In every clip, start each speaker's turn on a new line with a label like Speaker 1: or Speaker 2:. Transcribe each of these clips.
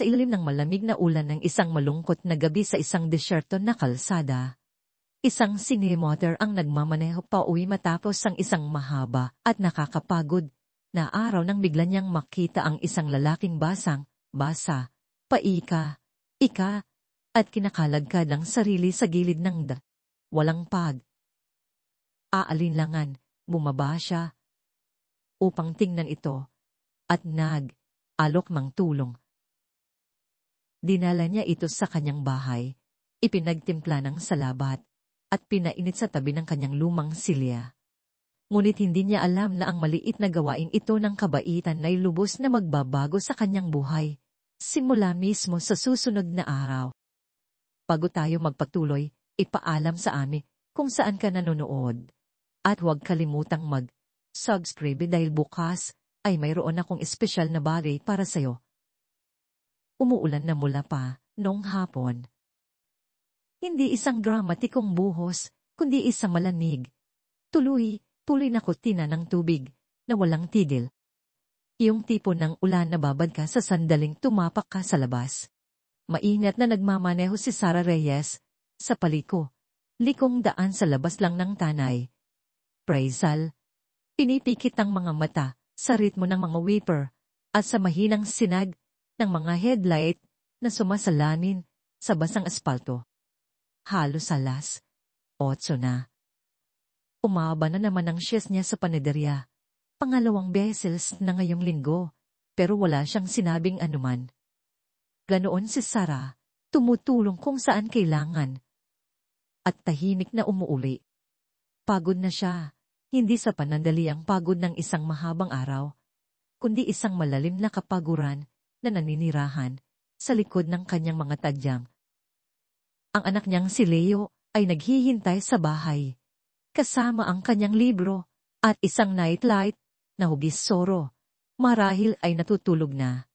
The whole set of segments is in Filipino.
Speaker 1: Sa ilalim ng malamig na ulan ng isang malungkot na gabi sa isang desyerto na kalsada, isang sinimotor ang nagmamaneho pauwi matapos ang isang mahaba at nakakapagod na araw nang bigla niyang makita ang isang lalaking basa, paika, ika, at kinakaladkad ang sarili sa gilid ng walang aalinlangan. Bumaba siya upang tingnan ito at alok ng tulong. Dinala niya ito sa kanyang bahay, ipinagtimpla ng salabat, at pinainit sa tabi ng kanyang lumang silya. Ngunit hindi niya alam na ang maliit na gawain ito ng kabaitan ay lubos na magbabago sa kanyang buhay, simula mismo sa susunod na araw. Bago tayo magpatuloy, ipaalam sa amin kung saan ka nanonood. At huwag kalimutang mag-subscribe dahil bukas ay mayroon akong espesyal na bagay para sa'yo. Umuulan na mula pa noong hapon. Hindi isang dramatikong buhos, kundi isang malamig. Tuloy na kurtina ng tubig na walang tigil. Yung tipo ng ulan na babad ka sa sandaling tumapak ka sa labas. Maingat na nagmamaneho si Sarah Reyes sa likong daan sa labas lang ng tanay. Praisal. Pinipikit ang mga mata sa ritmo ng mga wiper at sa mahinang sinag ng mga headlight na sumasalamin sa basang aspalto. Halos 8:00 na. Umaba na naman ang siyes niya sa panaderya. Pangalawang beses na ngayong linggo, pero wala siyang sinabing anuman. Ganoon si Sarah, tumutulong kung saan kailangan. At tahimik na umuuli. Pagod na siya, hindi sa panandali ang pagod ng isang mahabang araw, kundi isang malalim na kapaguran na naninirahan sa likod ng kanyang mga tadyang. Ang anak niyang si Leo ay naghihintay sa bahay, kasama ang kanyang libro at isang nightlight na hugis soro, marahil ay natutulog na.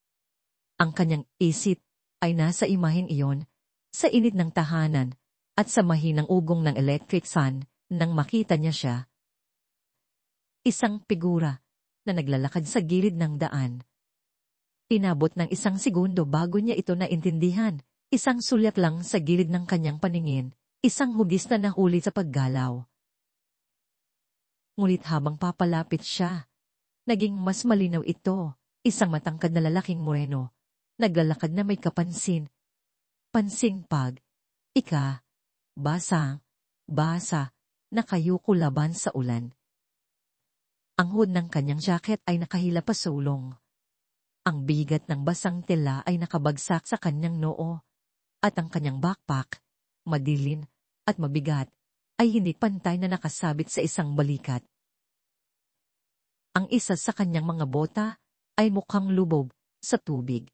Speaker 1: Ang kanyang isip ay nasa imaheng iyon, sa init ng tahanan at sa mahinang ugong ng electric fan nang makita niya siya. Isang figura na naglalakad sa gilid ng daan. Inabot ng isang segundo bago niya ito naintindihan. Isang sulyap lang sa gilid ng kanyang paningin, isang hugis na nahuli sa paggalaw. Ngunit habang papalapit siya, naging mas malinaw ito, isang matangkad na lalaking moreno, naglalakad na may kapansin. Pansing basa, nakayuko laban sa ulan. Ang hood ng kanyang jacket ay nakahila pa sa ulong. Ang bigat ng basang tela ay nakabagsak sa kanyang noo, at ang kanyang backpack, madilim at mabigat, ay hindi pantay na nakasabit sa isang balikat. Ang isa sa kanyang mga bota ay mukhang lubog sa tubig.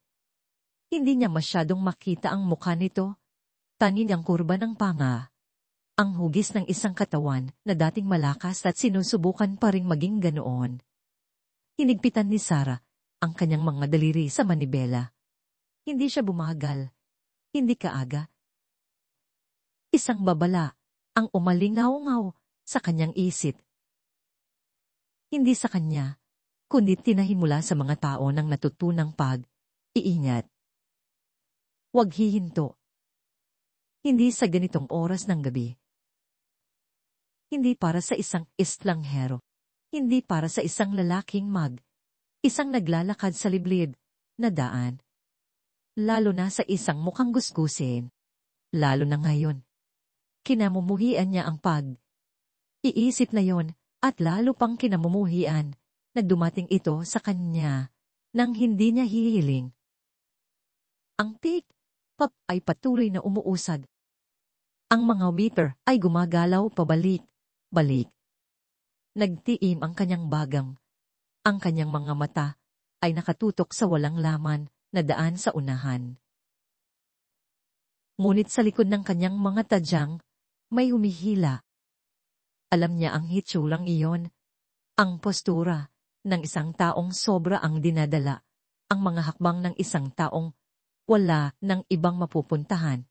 Speaker 1: Hindi niya masyadong makita ang mukha nito, tanging ang kurba ng panga. Ang hugis ng isang katawan na dating malakas at sinusubukan pa ring maging ganoon. Hinigpitan ni Sarah ang kanyang mga daliri sa manibela. Hindi siya bumagal. Hindi kaaga. Isang babala ang umalingaw-ngaw sa kanyang isip. Hindi sa kanya, kundi tinahimula sa mga tao ng natutunang pag-iingat. Huwag hihinto. Hindi sa ganitong oras ng gabi. Hindi para sa isang estranghero. Hindi para sa isang lalaking isang naglalakad sa liblib na daan. Lalo na sa isang mukhang gusgusin. Lalo na ngayon. Kinamumuhian niya ang iisip na yon, at lalo pang kinamumuhian na dumating ito sa kanya nang hindi niya hihiling. Ang pick-up ay patuloy na umuusad. Ang mga meter ay gumagalaw pabalik-balik. Nagtiim ang kanyang bagang. Ang kanyang mga mata ay nakatutok sa walang laman na daan sa unahan. Ngunit sa likod ng kanyang mga tadyang, may humihila. Alam niya ang hitsulang iyon, ang postura ng isang taong sobra ang dinadala, ang mga hakbang ng isang taong wala ng ibang mapupuntahan.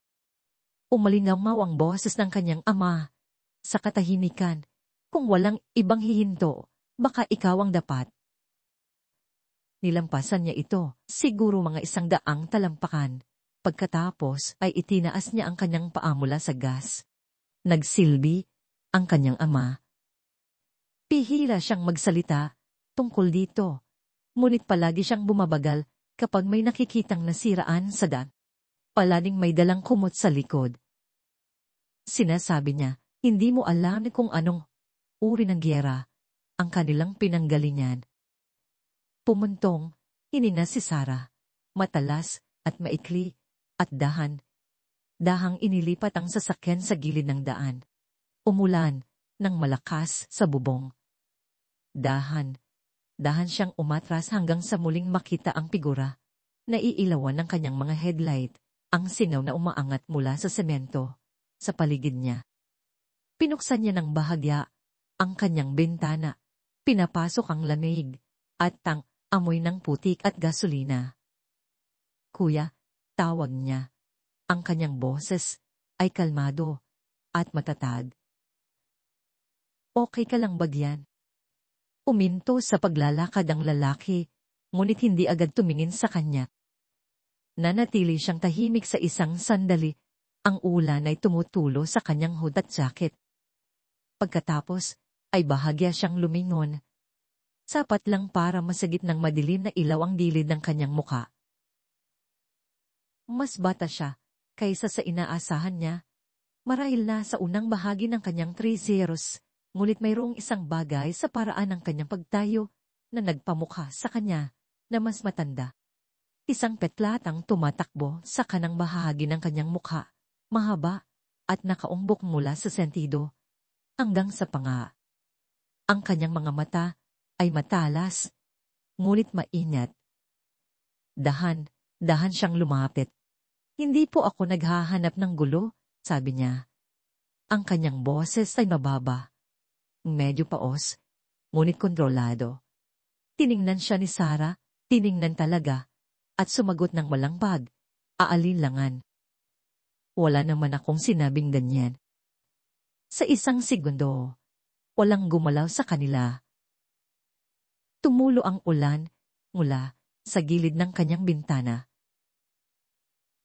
Speaker 1: Umalingaw ang boses ng kanyang ama sa katahimikan. Kung walang ibang hihinto, baka ikaw ang dapat. Nilampasan niya ito, siguro mga 100 talampakan. Pagkatapos ay itinaas niya ang kanyang paa mula sa gas. Nagsilbi ang kanyang ama. Pihila siyang magsalita tungkol dito. Ngunit palagi siyang bumabagal kapag may nakikitang nasiraan sa daan. Palaging may dalang kumot sa likod. Sinasabi niya, hindi mo alam kung anong uri ng giyera ang kanilang pinanggalingan. Pumuntong, hinina si Sarah, matalas at maikli, at dahang inilipat ang sasakyan sa gilid ng daan. Umulan ng malakas sa bubong. Dahan siyang umatras hanggang sa muling makita ang figura. Naiilawan ng kanyang mga headlight, ang singaw na umaangat mula sa semento, sa paligid niya. Pinuksan niya ng bahagya ang kanyang bintana, pinapasok ang lamig, at amoy ng putik at gasolina. Kuya, tawag niya. Ang kanyang boses ay kalmado at matatag. Okay ka lang ba diyan? Uminto sa paglalakad ang lalaki, ngunit hindi agad tumingin sa kanya. Nanatili siyang tahimik sa isang sandali, ang ulan ay tumutulo sa kanyang hood at jacket. Pagkatapos, ay bahagya siyang lumingon. Sapat lang para masagip ng madilim na ilaw ang gilid ng kanyang muka. Mas bata siya kaysa sa inaasahan niya. Marahil na sa unang bahagi ng kanyang 30s, ngunit mayroong isang bagay sa paraan ng kanyang pagtayo na nagpamukha sa kanya na mas matanda. Isang petlatang tumatakbo sa kanang bahagi ng kanyang mukha, mahaba at nakaumbok mula sa sentido hanggang sa panga. Ang kanyang mga mata ay matalas, ngunit maingat. Dahan siyang lumapit. Hindi po ako naghahanap ng gulo, sabi niya. Ang kanyang boses ay mababa. Medyo paos, ngunit kontrolado. Tiningnan siya ni Sarah, tiningnan talaga, at sumagot ng walang aalinlangan. Wala naman akong sinabing ganyan. Sa isang segundo, walang gumalaw sa kanila. Tumulo ang ulan mula sa gilid ng kanyang bintana.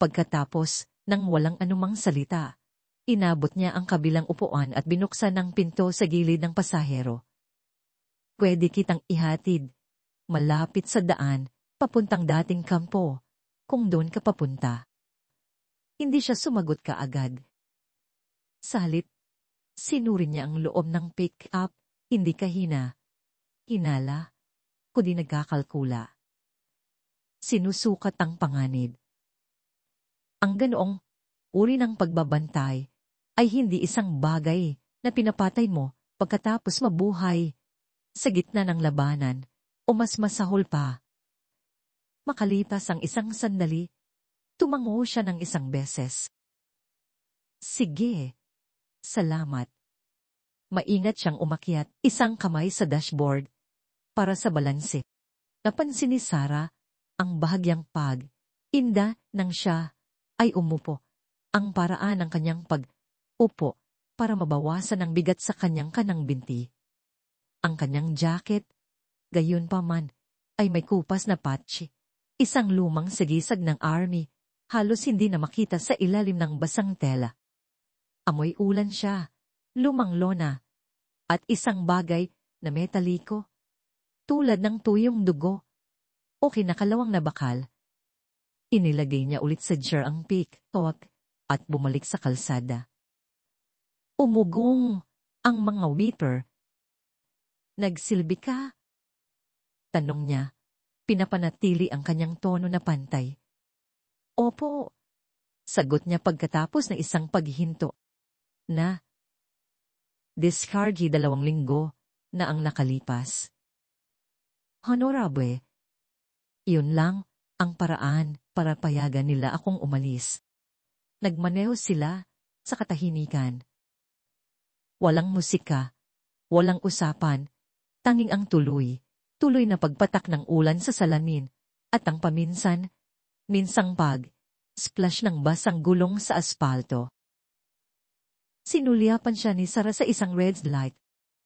Speaker 1: Pagkatapos ng walang anumang salita, inabot niya ang kabilang upuan at binuksan ang pinto sa gilid ng pasahero. Pwede kitang ihatid, malapit sa daan, papuntang dating kampo, kung doon ka papunta. Hindi siya sumagot kaagad. Sa halip, sinuri niya ang loob ng pick-up, hindi kahina. Hinala, kundi nagkakalkula. Sinusukat ang panganib. Ang ganoong uri ng pagbabantay ay hindi isang bagay na pinapatay mo pagkatapos mabuhay sa gitna ng labanan o mas masahol pa. Makalipas ang isang sandali, tumango siya ng isang beses. Sige, salamat. Maingat siyang umakyat, isang kamay sa dashboard, para sa balanse. Napansin ni Sarah ang bahagyang pag-inda nang siya ay umupo. Ang paraan ng kanyang pag-upo para mabawasan ang bigat sa kanyang kanang binti. Ang kanyang jacket, gayunpaman, ay may kupas na patch. Isang lumang sagisag ng army, halos hindi na makita sa ilalim ng basang tela. Amoy ulan siya, lumang lona, at isang bagay na metaliko, tulad ng tuyong dugo o kinakalawang na bakal. Inilagay niya ulit sa jar ang pick-up at bumalik sa kalsada. Umugong ang mga waiter. Nagsilbi ka? Tanong niya. Pinapanatili ang kanyang tono na pantay. Opo, sagot niya pagkatapos ng isang paghihinto. Discargi 2 linggo na ang nakalipas. Honorable, iyon lang ang paraan para payagan nila akong umalis. Nagmaneho sila sa katahimikan. Walang musika, walang usapan, tanging ang tuloy na pagpatak ng ulan sa salamin, at ang minsang splash ng basang gulong sa aspalto. Sinulyapan siya ni Sarah sa isang red light.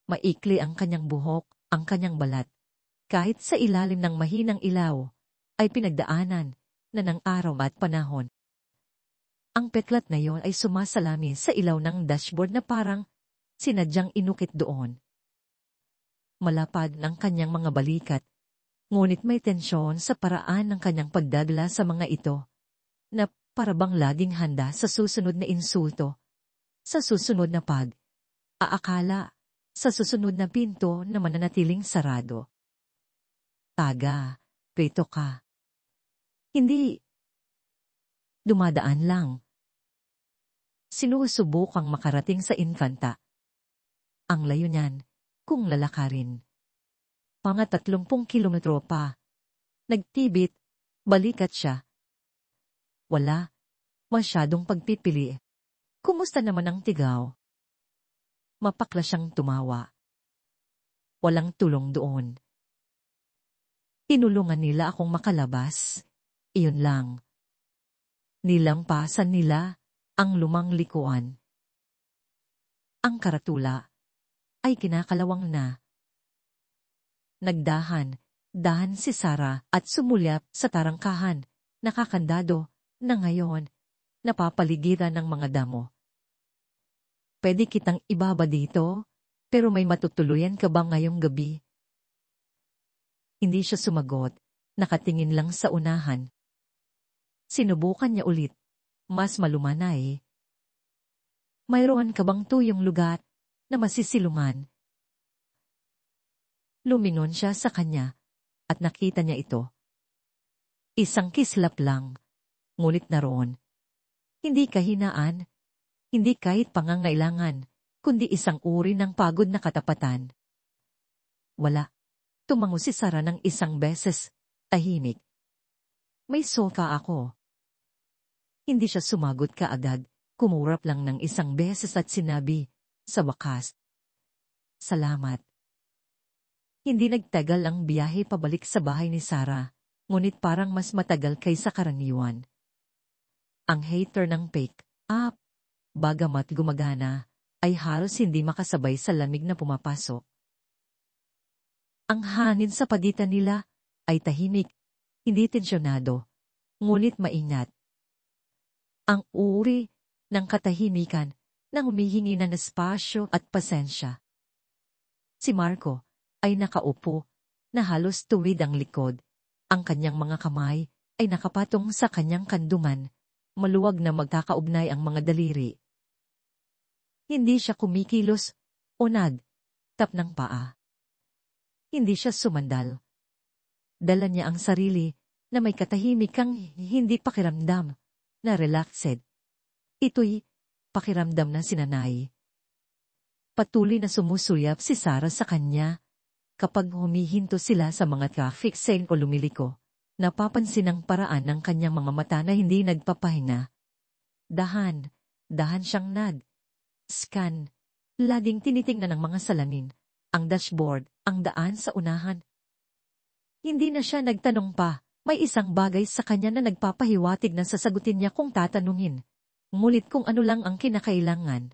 Speaker 1: Maikli ang kanyang buhok, ang kanyang balat, Kahit sa ilalim ng mahinang ilaw, ay pinagdaanan na ng araw at panahon. Ang peklat na yon ay sumasalami sa ilaw ng dashboard na parang sinadyang inukit doon. Malapad ng kanyang mga balikat, ngunit may tensyon sa paraan ng kanyang pagdadala sa mga ito, na parabang laging handa sa susunod na insulto, sa susunod na aakala, sa susunod na pinto na mananatiling sarado. Taga, prito ka. Hindi. Dumadaan lang. Sinusubukang makarating sa infanta. Ang layo niyan, kung lalakarin. 30 kilometro pa. Nagtibit, balikat siya. Wala, masyadong pagpipili. Kumusta naman ang tigaw? Mapakla siyang tumawa. Walang tulong doon. Tinulungan nila akong makalabas. Iyon lang. Nilampasan nila ang lumang likuan. Ang karatula ay kinakalawang na. Dahan si Sarah at sumulyap sa tarangkahan, nakakandado, na ngayon, napapaligiran ng mga damo. Pwede kitang ibaba dito, pero may matutuluyan ka ba ngayong gabi? Hindi siya sumagot, nakatingin lang sa unahan. Sinubukan niya ulit, mas malumanay. Mayroon ka bang tuyong lugar na masisilungan? Lumingon siya sa kanya, at nakita niya ito. Isang kislap lang, ngunit naroon. Hindi kahinaan, hindi kahit pangangailangan, kundi isang uri ng pagod na katapatan. Wala. Tumango si Sarah ng isang beses, tahimik. May sofa ako. Hindi siya sumagot kaagad, kumurap lang ng isang beses at sinabi, sa wakas, salamat. Hindi nagtagal ang biyahe pabalik sa bahay ni Sarah, ngunit parang mas matagal kaysa karaniwan. Ang hater ng pick-up, bagamat gumagana, ay halos hindi makasabay sa lamig na pumapasok. Ang hangin sa pagitan nila ay tahimik, hindi tensyonado, ngunit maingat. Ang uri ng katahimikan nang humihingi ng espasyo at pasensya. Si Marco ay nakaupo na halos tuwid ang likod. Ang kanyang mga kamay ay nakapatong sa kanyang kandungan, maluwag na magkakaugnay ang mga daliri. Hindi siya kumikilos o nag-tap ng paa. Hindi siya sumandal. Dala niya ang sarili na may katahimikang hindi pakiramdam na relaxed. Ito'y pakiramdam na sinanay. Patuloy na sumusulyap si Sarah sa kanya. Kapag humihinto sila sa mga traffic sign o lumiliko, napapansin ang paraan ng kanyang mga mata na hindi nagpapahinga. Dahan siyang scan. Laging tinitingnan ng mga salamin, ang dashboard, ang daan sa unahan. Hindi na siya nagtanong pa, may isang bagay sa kanya na nagpapahiwatig na sasagutin niya kung tatanungin. Ngunit kung ano lang ang kinakailangan.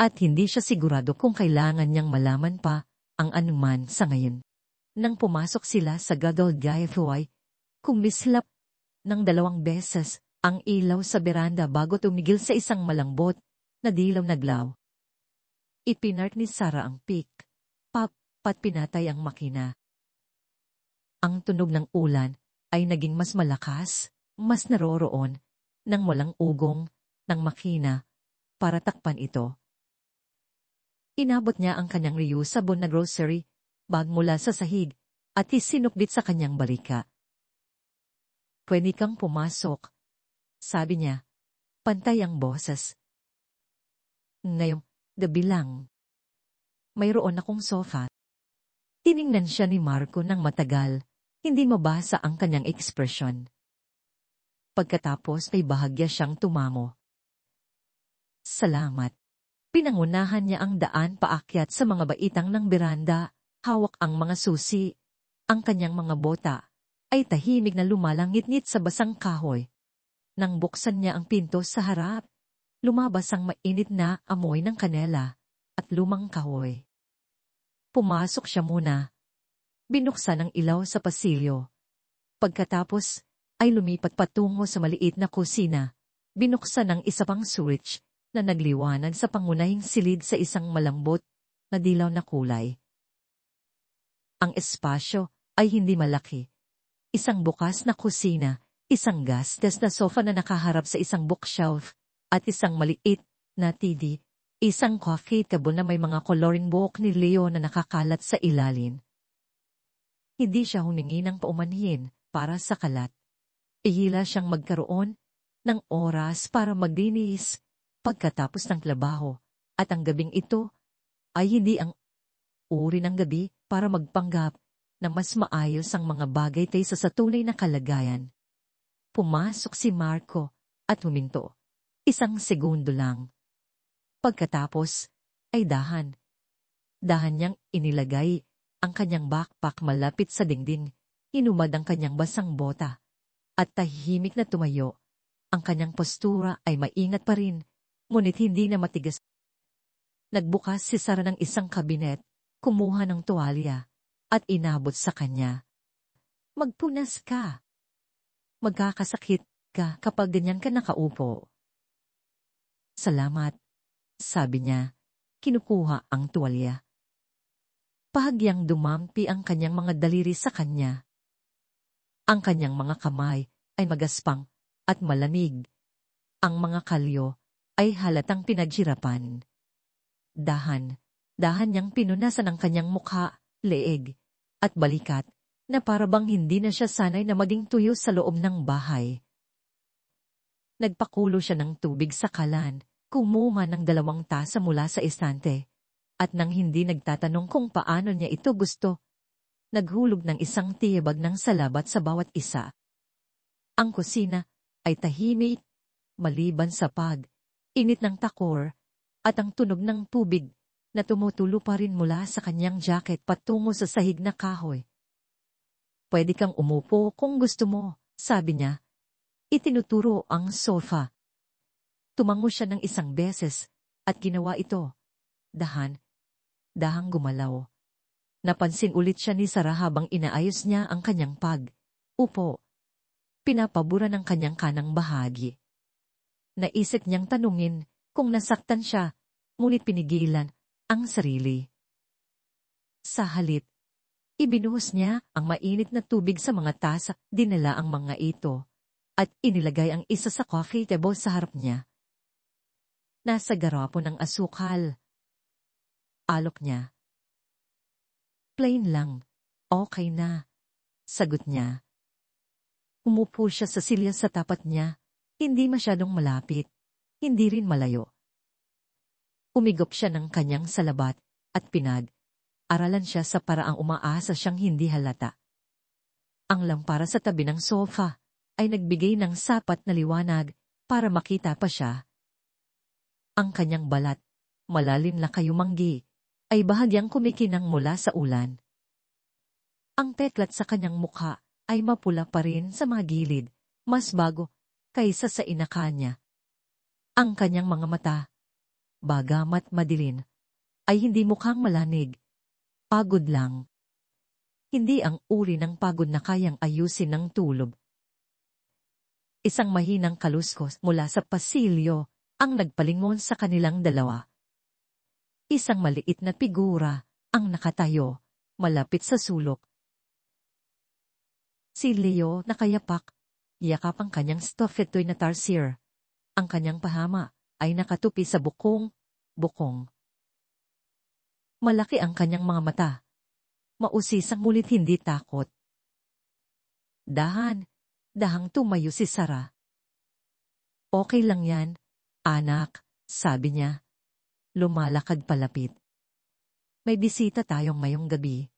Speaker 1: At hindi siya sigurado kung kailangan niyang malaman pa ang anuman sa ngayon. Nang pumasok sila sa Gadol Gayathuay, kumislap ng 2 beses ang ilaw sa beranda bago tumigil sa isang malambot na dilaw na glaw. Ipinart ni Sarah ang pick-up at pinatay ang makina. Ang tunog ng ulan ay naging mas malakas, mas naroroon, nang walang ugong ng makina para takpan ito. Inabot niya ang kanyang reusable na grocery bag mula sa sahig at isinukbit sa kanyang balika. Pwede kang pumasok, sabi niya, pantay ang boses. Ngayong gabi lang. Mayroon akong sofa. Tiningnan siya ni Marco ng matagal, hindi mabasa ang kanyang ekspresyon. Pagkatapos ay bahagya siyang tumango. Salamat. Pinangunahan niya ang daan paakyat sa mga baitang ng beranda, hawak ang mga susi. Ang kanyang mga bota ay tahimik na lumalangit-ngit sa basang kahoy. Nang buksan niya ang pinto sa harap, lumabas ang mainit na amoy ng kanela at lumang kahoy. Pumasok siya muna. Binuksan ang ilaw sa pasilyo. Pagkatapos, ay lumipat patungo sa maliit na kusina. Binuksan ang isa pang switch na nagliwanag sa pangunahing silid sa isang malambot na dilaw na kulay. Ang espasyo ay hindi malaki. Isang bukas na kusina, isang gasgas na sofa na nakaharap sa isang bookshelf, at isang maliit na TV, isang coffee table na may mga coloring book ni Leo na nakakalat sa ilalim. Hindi siya humingi ng paumanhin para sa kalat. Ihila siyang magkaroon ng oras para maglinis pagkatapos ng trabaho, at ang gabing ito ay hindi ang uri ng gabi para magpanggap na mas maayos ang mga bagay kaysa sa tunay na kalagayan. Pumasok si Marco at huminto. 1 segundo lang. Pagkatapos ay dahan niyang inilagay ang kanyang backpack malapit sa dingding, hinumad ang kanyang basang bota, at tahimik na tumayo. Ang kanyang postura ay maingat pa rin, ngunit hindi na matigas. Nagbukas si Sarah ng isang kabinet, kumuha ng tuwalya, at inabot sa kanya. Magpunas ka. Magkakasakit ka kapag ganyan ka nakaupo. Salamat, sabi niya, kinukuha ang tuwalya. Bahagyang dumampi ang kanyang mga daliri sa kanya. Ang kanyang mga kamay ay magaspang at malamig. Ang mga kalyo ay halatang pinaghirapan. Dahan niyang pinunasan ang kanyang mukha, leeg, at balikat, na parabang hindi na siya sanay na maging tuyo sa loob ng bahay. Nagpakulo siya ng tubig sa kalan, kumuha ng 2 tasa mula sa estante, at nang hindi nagtatanong kung paano niya ito gusto, naghulog ng isang tiyabag ng salabat sa bawat isa. Ang kusina ay tahimik, maliban sa init ng takor, at ang tunog ng tubig na tumutulo pa rin mula sa kanyang jacket patungo sa sahig na kahoy. Pwede kang umupo kung gusto mo, sabi niya. Itinuturo ang sofa. Tumango siya ng 1 beses at ginawa ito. Dahang gumalaw. Napansin ulit siya ni Sarah habang inaayos niya ang kanyang upo. Pinapabura ng kanyang kanang bahagi. Naisip niyang tanungin kung nasaktan siya, ngunit pinigilan ang sarili. Sa halip, ibinuhos niya ang mainit na tubig sa mga tasa, dinala ang mga ito, at inilagay ang isa sa coffee table sa harap niya. Nasa garapon ng asukal. Alok niya. Plain lang. Okay na. Sagot niya. Umupo siya sa silya sa tapat niya, hindi masyadong malapit, hindi rin malayo. Umigop siya ng kanyang salabat at aralan siya sa paraang umaasa siyang hindi halata. Ang lampara sa tabi ng sofa ay nagbigay ng sapat na liwanag para makita pa siya. Ang kanyang balat, malalim na kayumanggi, ay bahagyang kumikinang mula sa ulan. Ang peklat sa kanyang mukha ay mapula pa rin sa mga gilid, mas bago kaysa sa inaka niya. Ang kanyang mga mata, bagamat madilim, ay hindi mukhang malanig. Pagod lang. Hindi ang uri ng pagod na kayang ayusin ng tulog. Isang mahinang kaluskos mula sa pasilyo ang nagpalingon sa kanilang dalawa. Isang maliit na figura ang nakatayo, malapit sa sulok. Si Leo nakayapak, yakap ang kanyang stuffed toy na tarsier. Ang kanyang pahama ay nakatupi sa bukong. Malaki ang kanyang mga mata. Mausisang ngunit hindi takot. Dahang tumayo si Sarah. Okay lang yan, anak, sabi niya. Lumalakad palapit. May bisita tayong ngayong gabi.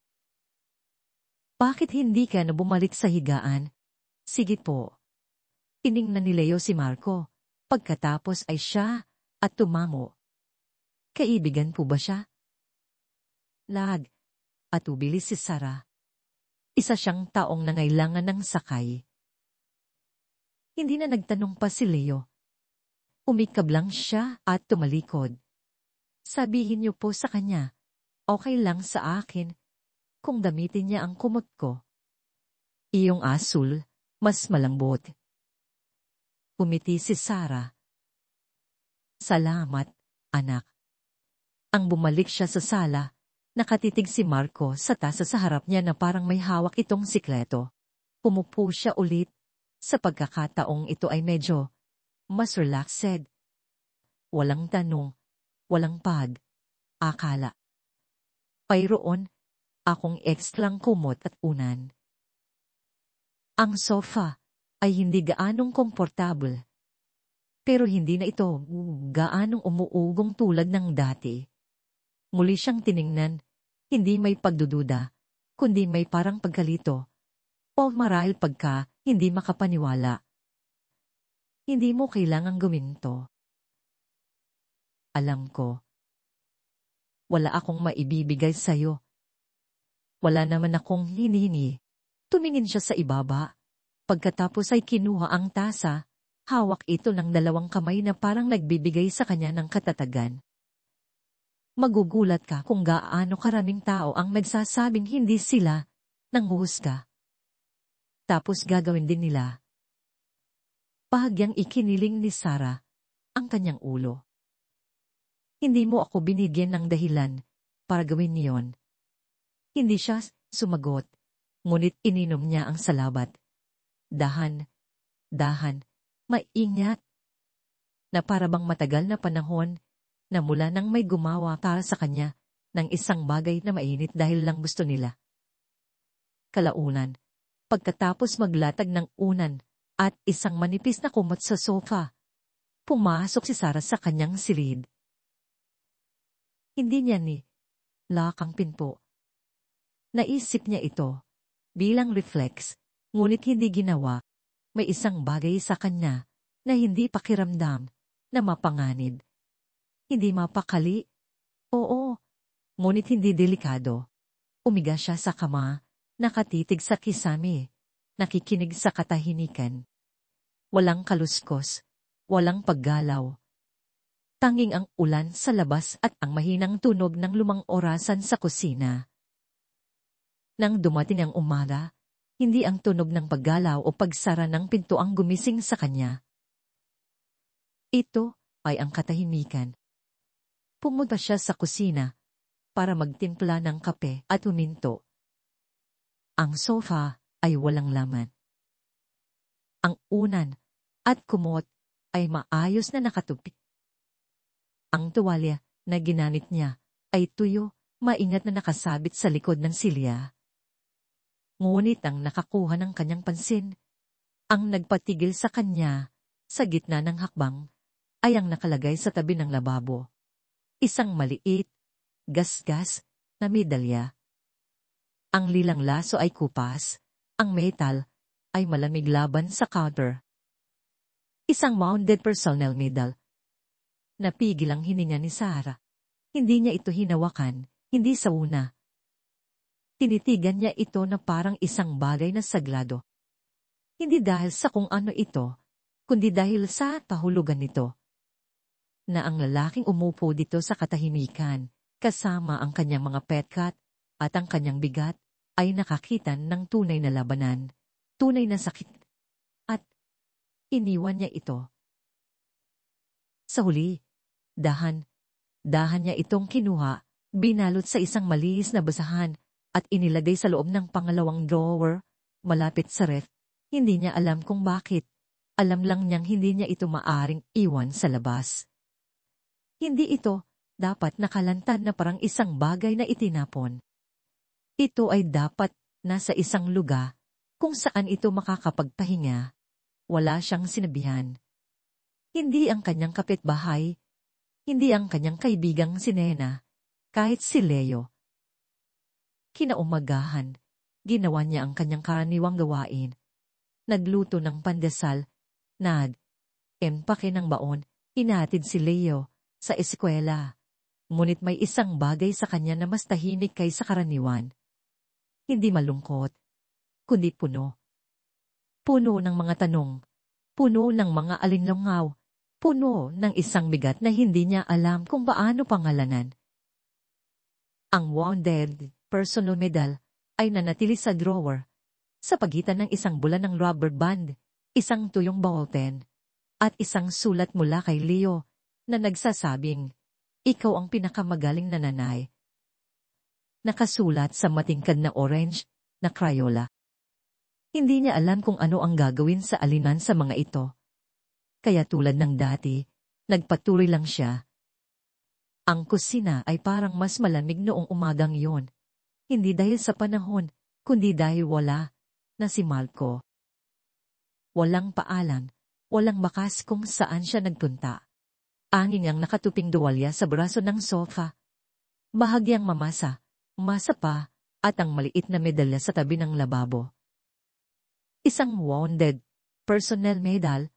Speaker 1: Bakit hindi ka na bumalik sa higaan? Sige po. Tiningnan ni Leo si Marco. Pagkatapos ay siya at tumango. Kaibigan po ba siya? At ubilis si Sarah. Isa siyang taong nangailangan ng sakay. Hindi na nagtanong pa si Leo. Umikab lang siya at tumalikod. Sabihin niyo po sa kanya, okay lang sa akin. kung gamitin niya ang kumot ko. Iyong asul, mas malambot. Umiti si Sarah. Salamat, anak. Ang bumalik siya sa sala, nakatitig si Marco sa tasa sa harap niya na parang may hawak itong sikleto. Pumupo siya ulit. Sa pagkakataong ito ay medyo mas relaxed. Walang tanong, walang akala. Payroon, akong ekstrang kumot at unan. Ang sofa ay hindi gaanong komportable. Pero hindi na ito gaanong umuugong tulad ng dati. Muli siyang tiningnan, hindi may pagdududa, kundi may parang pagkalito. O marahil pagka hindi makapaniwala. Hindi mo kailangang gawin to. Alam ko. Wala akong maibibigay sa'yo. Wala naman akong hinihingi. Tumingin siya sa ibaba. Pagkatapos ay kinuha ang tasa, hawak ito ng 2 kamay na parang nagbibigay sa kanya ng katatagan. Magugulat ka kung gaano karaming tao ang nagsasabing hindi sila nanghuhusga. Tapos gagawin din nila. Bahagyang ikiniling ni Sarah ang kanyang ulo. Hindi mo ako binigyan ng dahilan para gawin niyon. Hindi siya sumagot, ngunit ininom niya ang salabat. Dahan, maingat. Na para bang matagal na panahon na mula nang may gumawa para sa kanya ng isang bagay na mainit dahil lang gusto nila. Kalaunan, pagkatapos maglatag ng unan at isang manipis na kumot sa sofa, pumasok si Sarah sa kanyang silid. Hindi niya ni lakang pinpo. Naisip niya ito bilang reflex, ngunit hindi ginawa. May isang bagay sa kanya na hindi pakiramdam, na mapanganib. Hindi mapakali. Oo, ngunit hindi delikado. Umiga siya sa kama, nakatitig sa kisame, nakikinig sa katahimikan. Walang kaluskos, walang paggalaw. Tanging ang ulan sa labas at ang mahinang tunog ng lumang orasan sa kusina. Nang dumating ang umaga, hindi ang tunog ng paggalaw o pagsara ng pinto ang gumising sa kanya. Ito ay ang katahimikan. Pumunta siya sa kusina para magtimpla ng kape at huminto. Ang sofa ay walang laman. Ang unan at kumot ay maayos na nakatupi. Ang tuwalya na ginamit niya ay tuyo, maingat na nakasabit sa likod ng silya. Ngunit ang nakakuha ng kanyang pansin, ang nagpatigil sa kanya sa gitna ng hakbang, ay ang nakalagay sa tabi ng lababo. Isang maliit, gasgas na medalya. Ang lilang laso ay kupas, ang metal ay malamig laban sa counter. Isang mounted personnel medal. Napigil ang hininga ni Sarah. Hindi niya ito hinawakan, hindi sa una. Tinitigan niya ito na parang isang bagay na sagrado. Hindi dahil sa kung ano ito, kundi dahil sa kahulugan nito. Na ang lalaking umupo dito sa katahimikan, kasama ang kanyang mga pet cat at ang kanyang bigat, ay nakakita ng tunay na labanan, tunay na sakit. At iniwan niya ito. Sa huli, dahan niya itong kinuha, binalot sa isang malinis na basahan, at inilagay sa loob ng pangalawang drawer, malapit sa ref. Hindi niya alam kung bakit. Alam lang niyang hindi niya ito maaring iwan sa labas. Hindi ito dapat nakalantad na parang isang bagay na itinapon. Ito ay dapat nasa isang lugar kung saan ito makakapagpahinga. Wala siyang sinabihan. Hindi ang kanyang kapitbahay, hindi ang kanyang kaibigang si Nena, kahit si Leo. Kinaumagahan, ginawa niya ang kanyang karaniwang gawain. Nagluto ng pandesal, empake ng baon, hinatid si Leo sa eskwela. Ngunit may isang bagay sa kanya na mas tahimik kaysa karaniwan. Hindi malungkot, kundi puno. Puno ng mga tanong, puno ng mga alinlangaw, puno ng isang bigat na hindi niya alam kung paano pangalanan. Ang wounded personal medal ay nanatili sa drawer, sa pagitan ng isang bulan ng rubber band, isang tuyong ballpen, at isang sulat mula kay Leo na nagsasabing, "Ikaw ang pinakamagaling na nanay." Nakasulat sa matingkad na orange na Crayola. Hindi niya alam kung ano ang gagawin sa alinan sa mga ito. Kaya tulad ng dati, nagpatuloy lang siya. Ang kusina ay parang mas malamig noong umagang yon. Hindi dahil sa panahon, kundi dahil wala na si Marco. Walang paalam, walang bakas kung saan siya nagpunta. Angin ang nakatuping duwalya sa braso ng sofa. Bahagyang mamasa, masa pa, at ang maliit na medalya sa tabi ng lababo. Isang wounded personnel medal.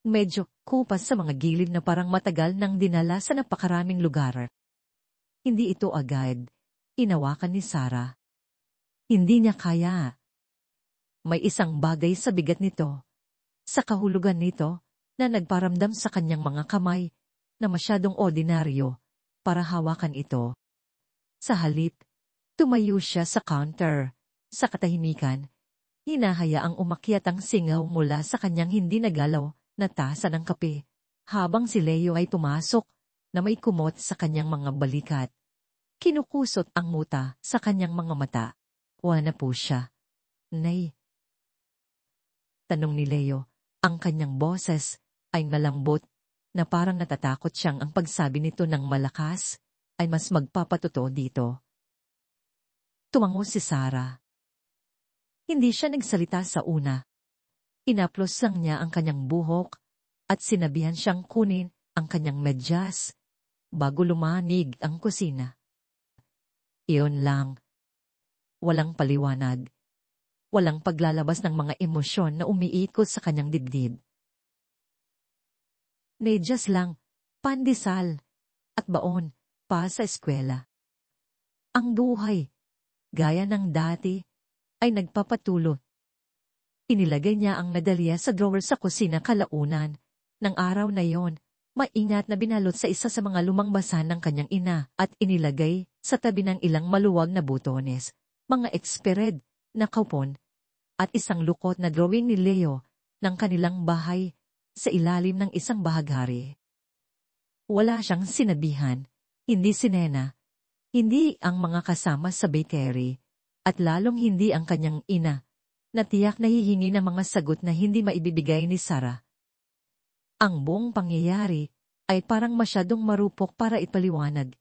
Speaker 1: Medyo kupas sa mga gilid na parang matagal nang dinala sa napakaraming lugar. Hindi ito agad inawakan ni Sarah. Hindi niya kaya. May isang bagay sa bigat nito, sa kahulugan nito, na nagparamdam sa kanyang mga kamay na masyadong ordinaryo para hawakan ito. Sa halip, tumayo siya sa counter. Sa katahimikan, hinahayaang umakyat ang singaw mula sa kanyang hindi nagalaw na tasa ng kape, habang si Leo ay pumasok na may kumot sa kanyang mga balikat. Kinukusot ang muta sa kanyang mga mata. Wala po siya. Nay. Tanong ni Leo, ang kanyang boses ay malambot na parang natatakot siyang ang pagsabi nito ng malakas ay mas magpapatuto dito. Tumango si Sarah. Hindi siya nagsalita sa una. Inaplos lang niya ang kanyang buhok at sinabihan siyang kunin ang kanyang medyas bago lumanig ang kusina. Iyon lang. Walang paliwanag. Walang paglalabas ng mga emosyon na umiikot sa kanyang dibdib. Medyas lang, pandesal, at baon pa sa eskwela. Ang buhay, gaya ng dati, ay nagpapatuloy. Inilagay niya ang medalya sa drawer sa kusina kalaunan. Nang araw na yon, maingat na binalot sa isa sa mga lumang basa ng kanyang ina at inilagay sa tabi ng ilang maluwag na butones, mga expired na kupon, at isang lukot na drawing ni Leo ng kanilang bahay sa ilalim ng isang bahaghari. Wala siyang sinabihan, hindi si Nena, hindi ang mga kasama sa bakery, at lalong hindi ang kanyang ina, na tiyak na hihingi ng mga sagot na hindi maibibigay ni Sarah. Ang buong pangyayari ay parang masyadong marupok para ipaliwanag.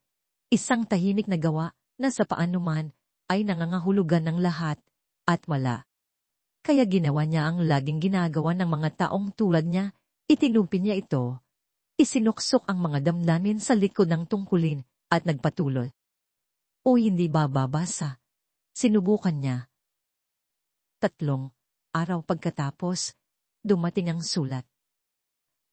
Speaker 1: Isang tahimik na gawa na sa paanuman ay nangangahulugan ng lahat at wala. Kaya ginawa niya ang laging ginagawa ng mga taong tulad niya, itinupin niya ito. Isinuksok ang mga damdamin sa likod ng tungkulin at nagpatuloy. O hindi bababasa. Sinubukan niya. 3 araw pagkatapos, dumating ang sulat.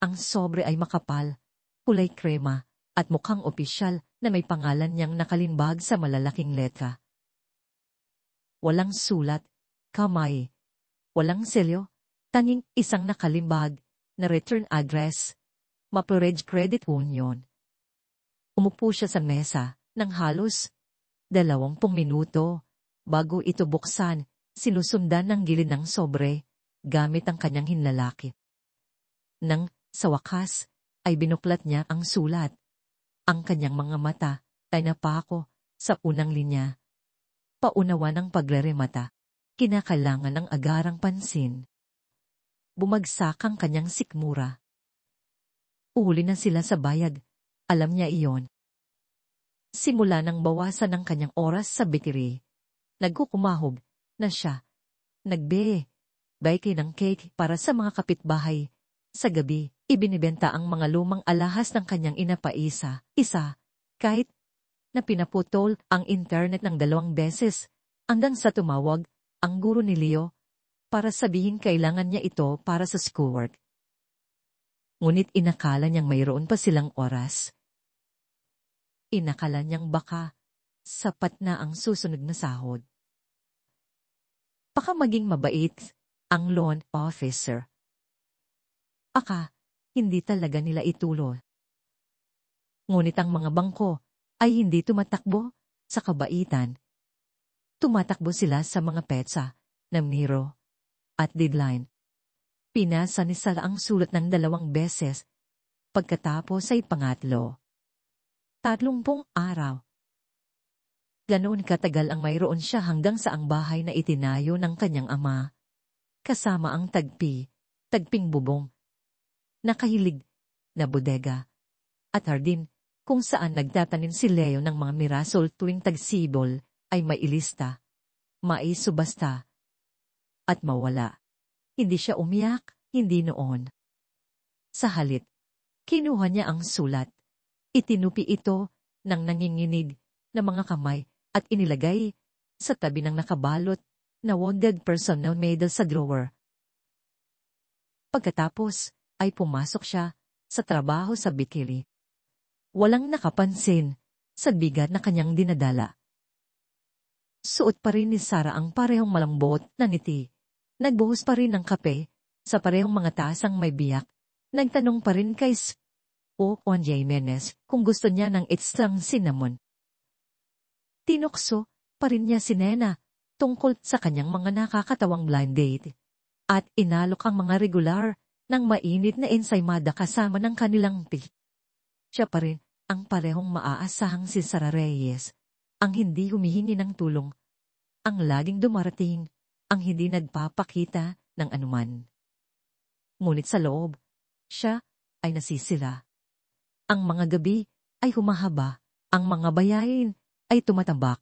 Speaker 1: Ang sobre ay makapal, kulay krema, at mukhang opisyal na may pangalan niyang nakalimbag sa malalaking letra. Walang sulat, kamay, walang selyo, tanging isang nakalimbag na return address, Maple Credit Union. Umupo siya sa mesa ng halos 20 minuto bago ito buksan. Sinusundan ng gilid ng sobre, gamit ang kanyang hinlalaki. Nang, sa wakas, ay binuklat niya ang sulat. Ang kanyang mga mata ay napako sa unang linya. Paunawa ng pagreremata, kinakailangan ng agarang pansin. Bumagsak ang kanyang sikmura. Uhuli na sila sa bayad, alam niya iyon. Simula nang bawasan ng kanyang oras sa bakery, nagkukumahog na siya. Nagbake ng cake para sa mga kapitbahay. Sa gabi, ibinibenta ang mga lumang alahas ng kanyang ina pa isa, kahit na pinaputol ang internet ng 2 beses, hanggang sa tumawag ang guro ni Leo para sabihin kailangan niya ito para sa schoolwork. Ngunit inakala niyang mayroon pa silang oras. Inakala niyang baka sapat na ang susunod na sahod. Baka maging mabait ang loan officer. Aka, hindi talaga nila ituloy. Ngunit ang mga bangko ay hindi tumatakbo sa kabaitan. Tumatakbo sila sa mga petsa, numero, at deadline. Pinasa ni Sara ang sulat ng 2 beses, pagkatapos ay pangatlo. 30 araw. Ganoon katagal ang mayroon siya hanggang sa ang bahay na itinayo ng kanyang ama. Kasama ang tagping bubong, nakahilig na bodega, at hardin kung saan nagtatanim si Leo ng mga mirasol tuwing tagsibol ay mailista, maisubasta, at mawala. Hindi siya umiyak, hindi noon. Sa halip, kinuha niya ang sulat. Itinupi ito ng nanginginig na mga kamay at inilagay sa tabi ng nakabalot na wounded personnel medal sa drawer. Pagkatapos ay pumasok siya sa trabaho sa bikili. Walang nakapansin sa bigat na kanyang dinadala. Suot pa rin ni Sara ang parehong malambot na ngiti. Nagbuhos pa rin ng kape sa parehong mga tasang may biyak. Nagtanong pa rin kay Juan Jimenez kung gusto niya ng extrang cinnamon. Tinukso pa rin niya si Nena tungkol sa kanyang mga nakakatawang blind date at inalok ang mga regular ng mainit na ensaymada kasama ng kanilang tea. Siya pa rin ang parehong maaasahang si Sara Reyes, ang hindi humihingi ng tulong, ang laging dumarating, ang hindi nagpapakita ng anuman. Ngunit sa loob, siya ay nasisira. Ang mga gabi ay humahaba, ang mga bayain ay tumatambak.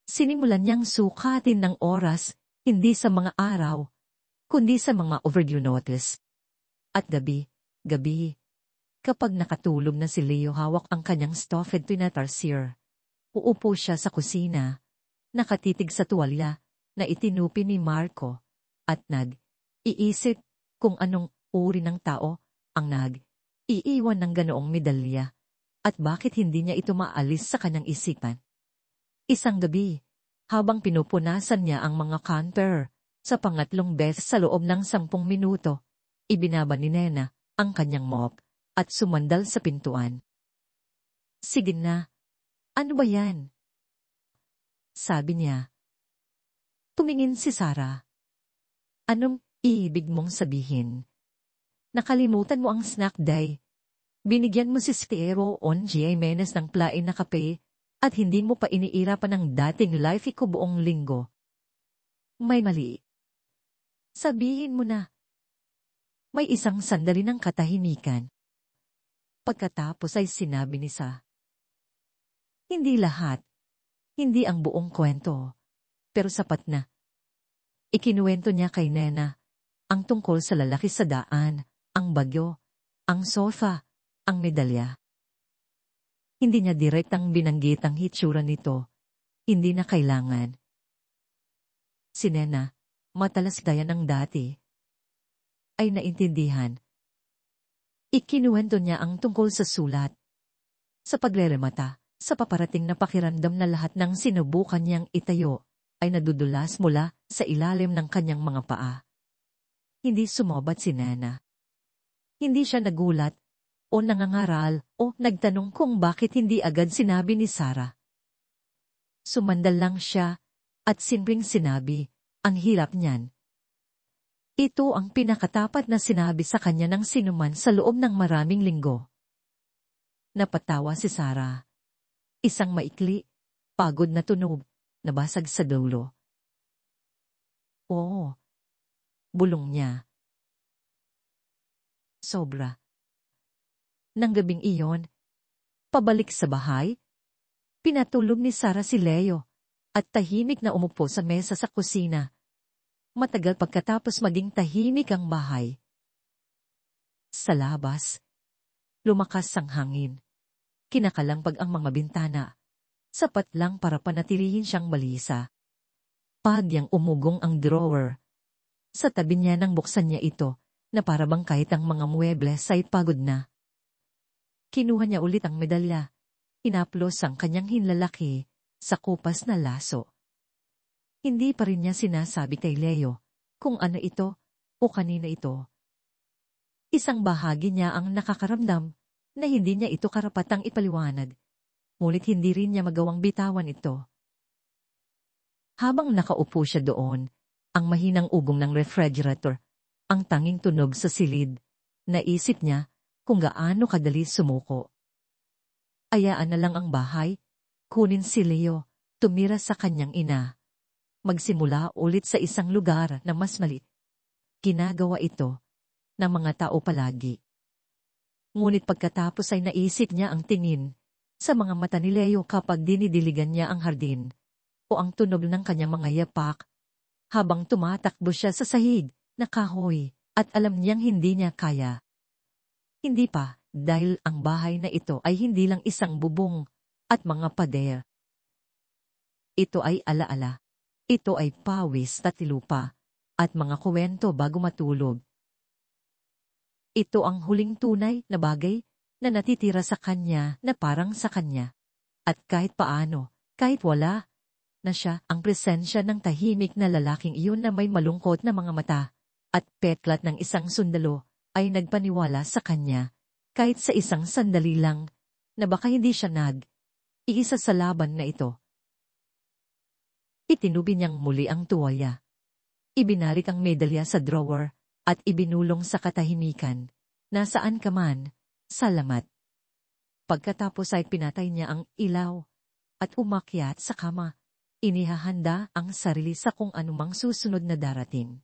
Speaker 1: Sinimulan niyang sukatin ng oras, hindi sa mga araw, kundi sa mga overdue notice. At gabi, kapag nakatulog na si Leo hawak ang kanyang stuffed tuna tarsier, uupo siya sa kusina, nakatitig sa tuwalya na itinupi ni Marco, at nag-iisip kung anong uri ng tao ang nag-iiwan ng ganoong medalya, at bakit hindi niya ito maalis sa kanyang isipan. Isang gabi, habang pinupunasan niya ang mga counter, sa pangatlong beses sa loob ng 10 minuto, ibinaba ni Nena ang kanyang mop, at sumandal sa pintuan. Sige na, ano ba yan? Sabi niya. Tumingin si Sara. Anong ibig mong sabihin? Nakalimutan mo ang snack day. Binigyan mo si Juan Jimenez ng plain na kape at hindi mo pa iniirapan ng dating life ko buong linggo. May mali. Sabihin mo na. May isang sandali ng katahimikan. Pagkatapos ay sinabi ni Sa. Hindi lahat. Hindi ang buong kwento. Pero sapat na. Ikinuwento niya kay Nena ang tungkol sa lalaki sa daan, ang bagyo, ang sofa, ang medalya. Hindi niya direktang binanggit ang hitsura nito. Hindi na kailangan. Si Nena, matalas gaya ng dati, ay naintindihan. Ikinuwento niya ang tungkol sa sulat. Sa pagreremata, sa paparating na pakiramdam na lahat ng sinubukan niyang itayo ay nadudulas mula sa ilalim ng kanyang mga paa. Hindi sumobat si Nena. Hindi siya nagulat o nangangaral o nagtanong kung bakit hindi agad sinabi ni Sara. Sumandal lang siya at simpleng sinabi, ang hirap niyan. Ito ang pinakatapat na sinabi sa kanya ng sinuman sa loob ng maraming linggo. Napatawa si Sara. Isang maikli, pagod na tunog, nabasag sa dulo. Oo, bulong niya. Sobra. Nang gabing iyon, pabalik sa bahay, pinatulog ni Sara si Leo at tahimik na umupo sa mesa sa kusina. Matagal pagkatapos maging tahimik ang bahay. Sa labas, lumakas ang hangin. Kinakalampag ang mga bintana. Sapat lang para panatilihin siyang balisa. Pagyang umugong ang drawer. Sa tabi niya nang buksan niya ito, na parabang kahit ang mga muebles ay pagod na. Kinuha niya ulit ang medalya. Inaplos ang kanyang hinlalaki sa kupas na laso. Hindi pa rin niya sinasabi kay Leo kung ano ito o kanina ito. Isang bahagi niya ang nakakaramdam na hindi niya ito karapatang ipaliwanag. Ngunit hindi rin niya magawang bitawan ito. Habang nakaupo siya doon, ang mahinang ugong ng refrigerator, ang tanging tunog sa silid, naisip niya kung gaano kadali sumuko. Ayaan na lang ang bahay, kunin si Leo, tumira sa kanyang ina. Magsimula ulit sa isang lugar na mas mali. Ginagawa ito ng mga tao palagi. Ngunit pagkatapos ay naisip niya ang tingin sa mga mata ni Leo kapag dinidiligan niya ang hardin o ang tunog ng kanyang mga yapak habang tumatakbo siya sa sahig na kahoy at alam niyang hindi niya kaya. Hindi pa, dahil ang bahay na ito ay hindi lang isang bubong at mga pader. Ito ay alaala. Ito ay pawis at lupa at mga kuwento bago matulog. Ito ang huling tunay na bagay na natitira sa kanya na parang sa kanya. At kahit paano, kahit wala na siya, ang presensya ng tahimik na lalaking iyon na may malungkot na mga mata at peklat ng isang sundalo ay nagpaniwala sa kanya, kahit sa isang sandali lang, na baka hindi siya iisa sa laban na ito. Itinubi niyang muli ang tuwalya. Ibinarik ang medalya sa drawer at ibinulong sa katahimikan. Nasaan ka man, salamat. Pagkatapos ay pinatay niya ang ilaw at umakyat sa kama. Inihahanda ang sarili sa kung anumang susunod na darating.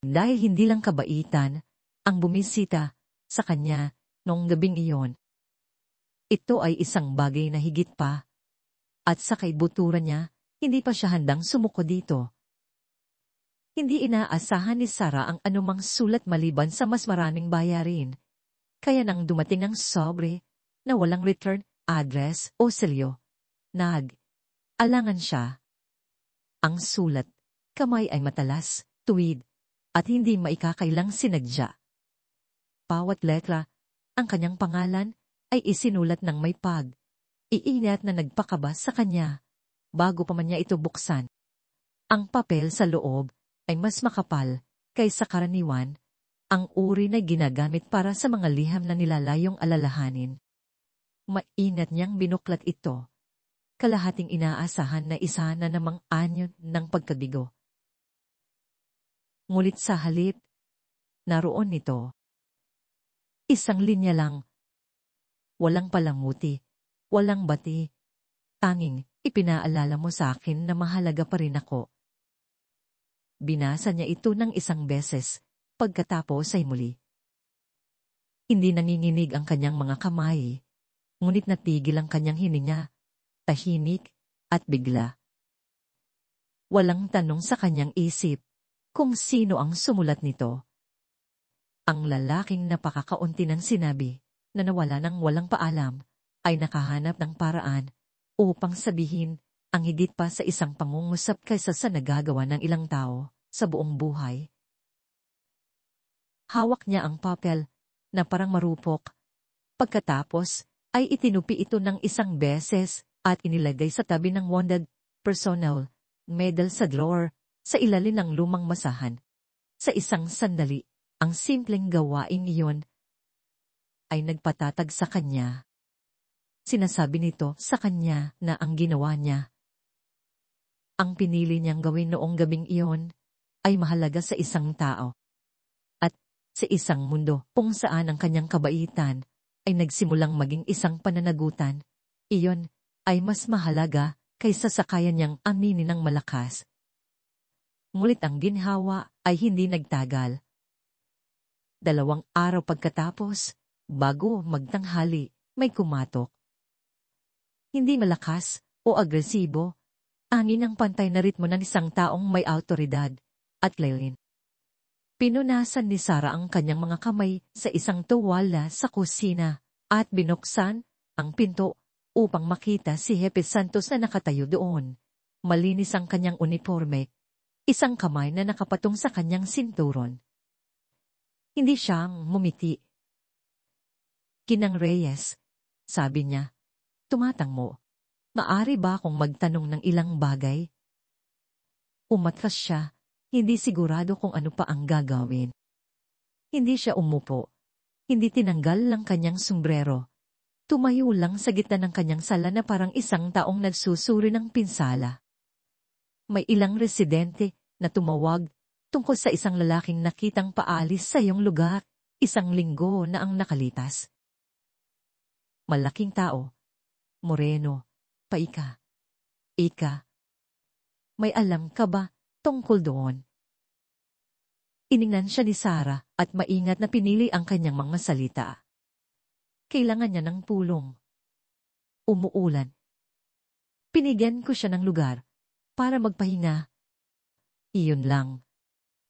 Speaker 1: Dahil hindi lang kabaitan ang bumisita sa kanya noong gabing iyon. Ito ay isang bagay na higit pa. At sa kaibuturan niya, hindi pa siya handang sumuko dito. Hindi inaasahan ni Sarah ang anumang sulat maliban sa mas maraming bayarin. Kaya nang dumating ang sobre na walang return address o selyo, alangan siya. Ang sulat, kamay ay matalas, tuwid, at hindi maikakailang sinadya. Bawat letra, ang kanyang pangalan, ay isinulat ng may iinat na nagpakaba sa kanya, bago pa man niya ito buksan. Ang papel sa loob ay mas makapal kaysa karaniwan, ang uri na ginagamit para sa mga liham na nilalayong alalahanin. Mainat niyang binuklat ito. Kalahating inaasahan na isa na namang anyo ng pagkabigo. Ngulit sa halip, naroon nito. Isang linya lang. Walang palanguti, walang bati. Tanging, ipinaalala mo sa akin na mahalaga pa rin ako. Binasa niya ito ng isang beses, pagkatapos ay muli. Hindi nanginginig ang kanyang mga kamay, ngunit natigil ang kanyang hininga, tahimik at bigla. Walang tanong sa kanyang isip kung sino ang sumulat nito. Ang lalaking napakakaunti ng sinabi na nawala ng walang paalam ay nakahanap ng paraan upang sabihin ang higit pa sa isang pangungusap kaysa sa nagagawa ng ilang tao sa buong buhay. Hawak niya ang papel na parang marupok. Pagkatapos ay itinupi ito ng isang beses at inilagay sa tabi ng wounded personnel medal sa drawer sa ilalim ng lumang masahan. Sa isang sandali, ang simpleng gawaing iyon ay nagpatatag sa kanya. Sinasabi nito sa kanya na ang ginawa niya, ang pinili niyang gawin noong gabing iyon, ay mahalaga sa isang tao. At sa isang mundo kung saan ang kanyang kabaitan ay nagsimulang maging isang pananagutan, iyon ay mas mahalaga kaysa sa kaya niyang aminin ng malakas. Ngunit ang ginhawa ay hindi nagtagal. 2 araw pagkatapos, bago magtanghali, may kumatok. Hindi malakas o agresibo, angin ang pantay na ritmo ng isang taong may awtoridad at layunin. Pinunasan ni Sarah ang kanyang mga kamay sa isang tuwala sa kusina at binuksan ang pinto upang makita si Hepe Santos na nakatayo doon. Malinis ang kanyang uniforme, isang kamay na nakapatong sa kanyang sinturon. Hindi siyang mumiti. Ginang Reyes, sabi niya, tumatangmo. Maari ba akong magtanong ng ilang bagay? Umatras siya, hindi sigurado kung ano pa ang gagawin. Hindi siya umupo. Hindi tinanggal lang kanyang sombrero. Tumayo lang sa gitna ng kanyang sala na parang isang taong nagsusuri ng pinsala. May ilang residente na tumawag tungkol sa isang lalaking nakitang paalis sa iyong lugar, 1 linggo na ang nakalitas. Malaking tao, moreno, paika. Ika, may alam ka ba tungkol doon? Iningnan siya ni Sarah at maingat na pinili ang kanyang mga salita. Kailangan niya ng tulong. Umuulan. Pinigyan ko siya ng lugar para magpahinga. Iyon lang.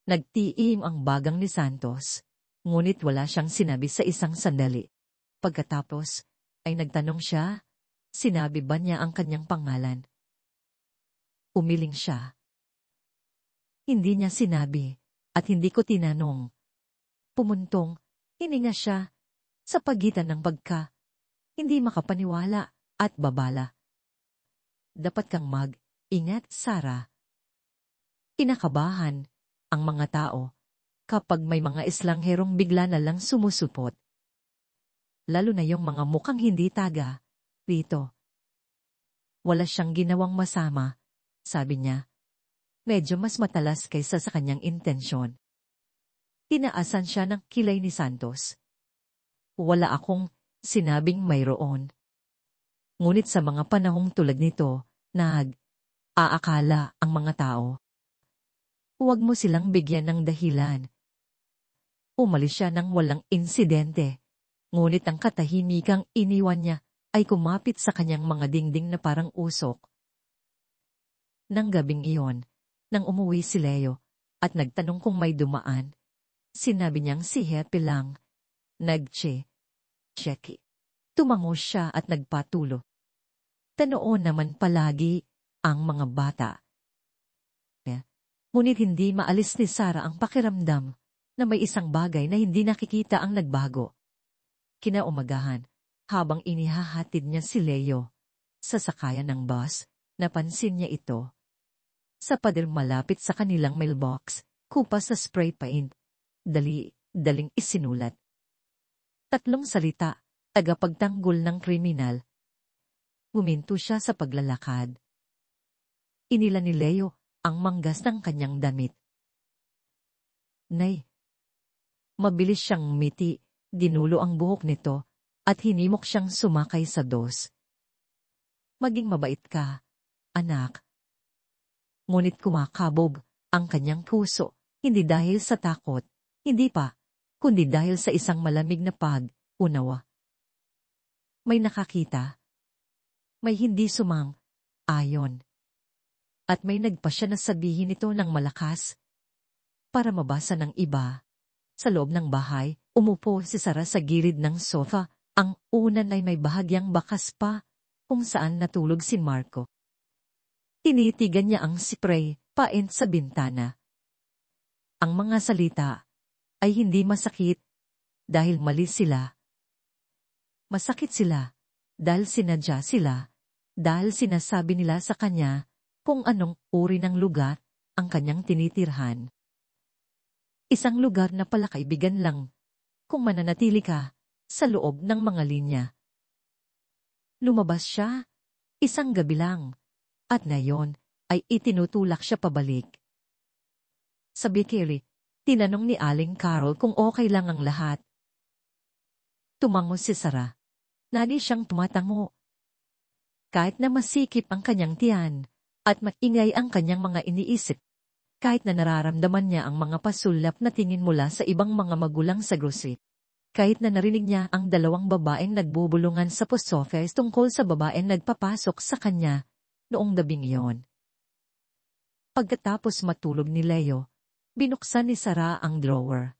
Speaker 1: Nagtiim ang bagang ni Santos, ngunit wala siyang sinabi sa isang sandali. Pagkatapos, ay nagtanong siya, sinabi ba niya ang kanyang pangalan? Umiling siya. Hindi niya sinabi at hindi ko tinanong. Pumuntong, hininga siya sa pagitan ng hindi makapaniwala at babala. Dapat kang mag-ingat, Sarah. Kinakabahan ang mga tao kapag may mga eslangherong bigla na lang sumusupot. Lalo na yung mga mukhang hindi taga rito. Wala siyang ginawang masama, sabi niya. Medyo mas matalas kaysa sa kanyang intensyon. Tinaasan siya ng kilay ni Santos. Wala akong sinabing mayroon. Ngunit sa mga panahong tulad nito, aakala ang mga tao. Huwag mo silang bigyan ng dahilan. Umalis siya ng walang insidente, ngunit ang katahimikang iniwan niya ay kumapit sa kanyang mga dingding na parang usok. Nang gabing iyon, nang umuwi si Leo at nagtanong kung may dumaan, sinabi niyang si Happy lang. Nag-checky. Tumango siya at nagpatulo. Tanoon naman palagi ang mga bata. Ngunit hindi maalis ni Sarah ang pakiramdam na may isang bagay na hindi nakikita ang nagbago. Kinaumagahan, habang inihahatid niya si Leo sa sakayan ng bus, napansin niya ito. Sa pader malapit sa kanilang mailbox, kupas sa spray paint. Daling isinulat. 3 salita, tagapagtanggol ng kriminal. Huminto siya sa paglalakad. Inila ni Leo ang manggas ng kanyang damit. Nay. Mabilis siyang ngumiti, dinulo ang buhok nito, at hinimok siyang sumakay sa dos. Maging mabait ka, anak. Ngunit kumakabog ang kanyang puso, hindi dahil sa takot, hindi pa, kundi dahil sa isang malamig na pag-unawa. May nakakita. May hindi sumang-ayon. At may nagpa siya na sabihin ito ng malakas. Para mabasa ng iba. Sa loob ng bahay, umupo si Sarah sa gilid ng sofa. Ang unan ay may bahagyang bakas pa, kung saan natulog si Marco. Tinitigan niya ang spray paint sa bintana. Ang mga salita ay hindi masakit dahil mali sila. Masakit sila dahil sinadya sila, dahil sinasabi nila sa kanya kung anong uri ng lugar ang kanyang tinitirhan. Isang lugar na pala kaibigan lang kung mananatili ka sa loob ng mga linya. Lumabas siya, isang gabi lang, at ngayon ay itinutulak siya pabalik. Sa bakery, tinanong ni Aling Carol kung okay lang ang lahat. Tumango si Sarah. Lagi siyang tumatango. Kahit na masikip ang kanyang tiyan at maingay ang kanyang mga iniisip, kahit na nararamdaman niya ang mga pasulap na tingin mula sa ibang mga magulang sa grocery, kahit na narinig niya ang 2 babaeng nagbubulungan sa post office tungkol sa babaeng nagpapasok sa kanya noong gabing iyon. Pagkatapos matulog ni Leo, binuksan ni Sarah ang drawer.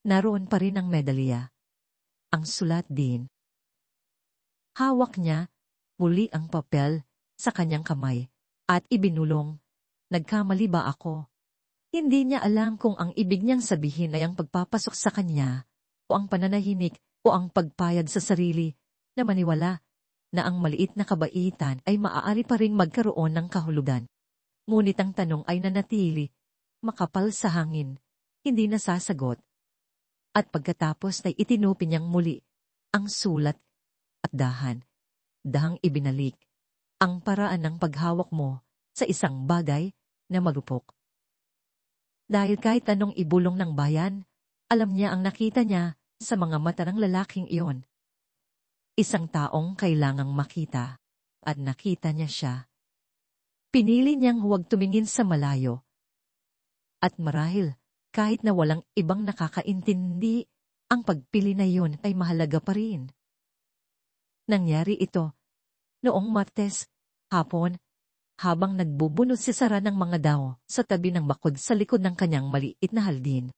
Speaker 1: Naroon pa rin ang medalya. Ang sulat din. Hawak niya, muli ang papel, sa kanyang kamay, at ibinulong, nagkamali ba ako? Hindi niya alam kung ang ibig niyang sabihin ay ang pagpapasok sa kanya, o ang pananahimik, o ang pagpayag sa sarili, na maniwala, na ang maliit na kabaitan ay maaari pa ring magkaroon ng kahulugan. Ngunit ang tanong ay nanatili, makapal sa hangin, hindi nasasagot. At pagkatapos ay itinupi niyang muli, ang sulat, at dahang ibinalik, ang paraan ng paghawak mo sa isang bagay na marupok. Dahil kahit anong ibulong ng bayan, alam niya ang nakita niya sa mga mata ng lalaking iyon. Isang taong kailangang makita, at nakita niya siya. Pinili niyang huwag tumingin sa malayo. At marahil, kahit na walang ibang nakakaintindi, ang pagpili na iyon ay mahalaga pa rin. Nangyari ito noong Martes, hapon, habang nagbubunot si Sarah ng mga dao sa tabi ng bakod sa likod ng kanyang maliit na haldin.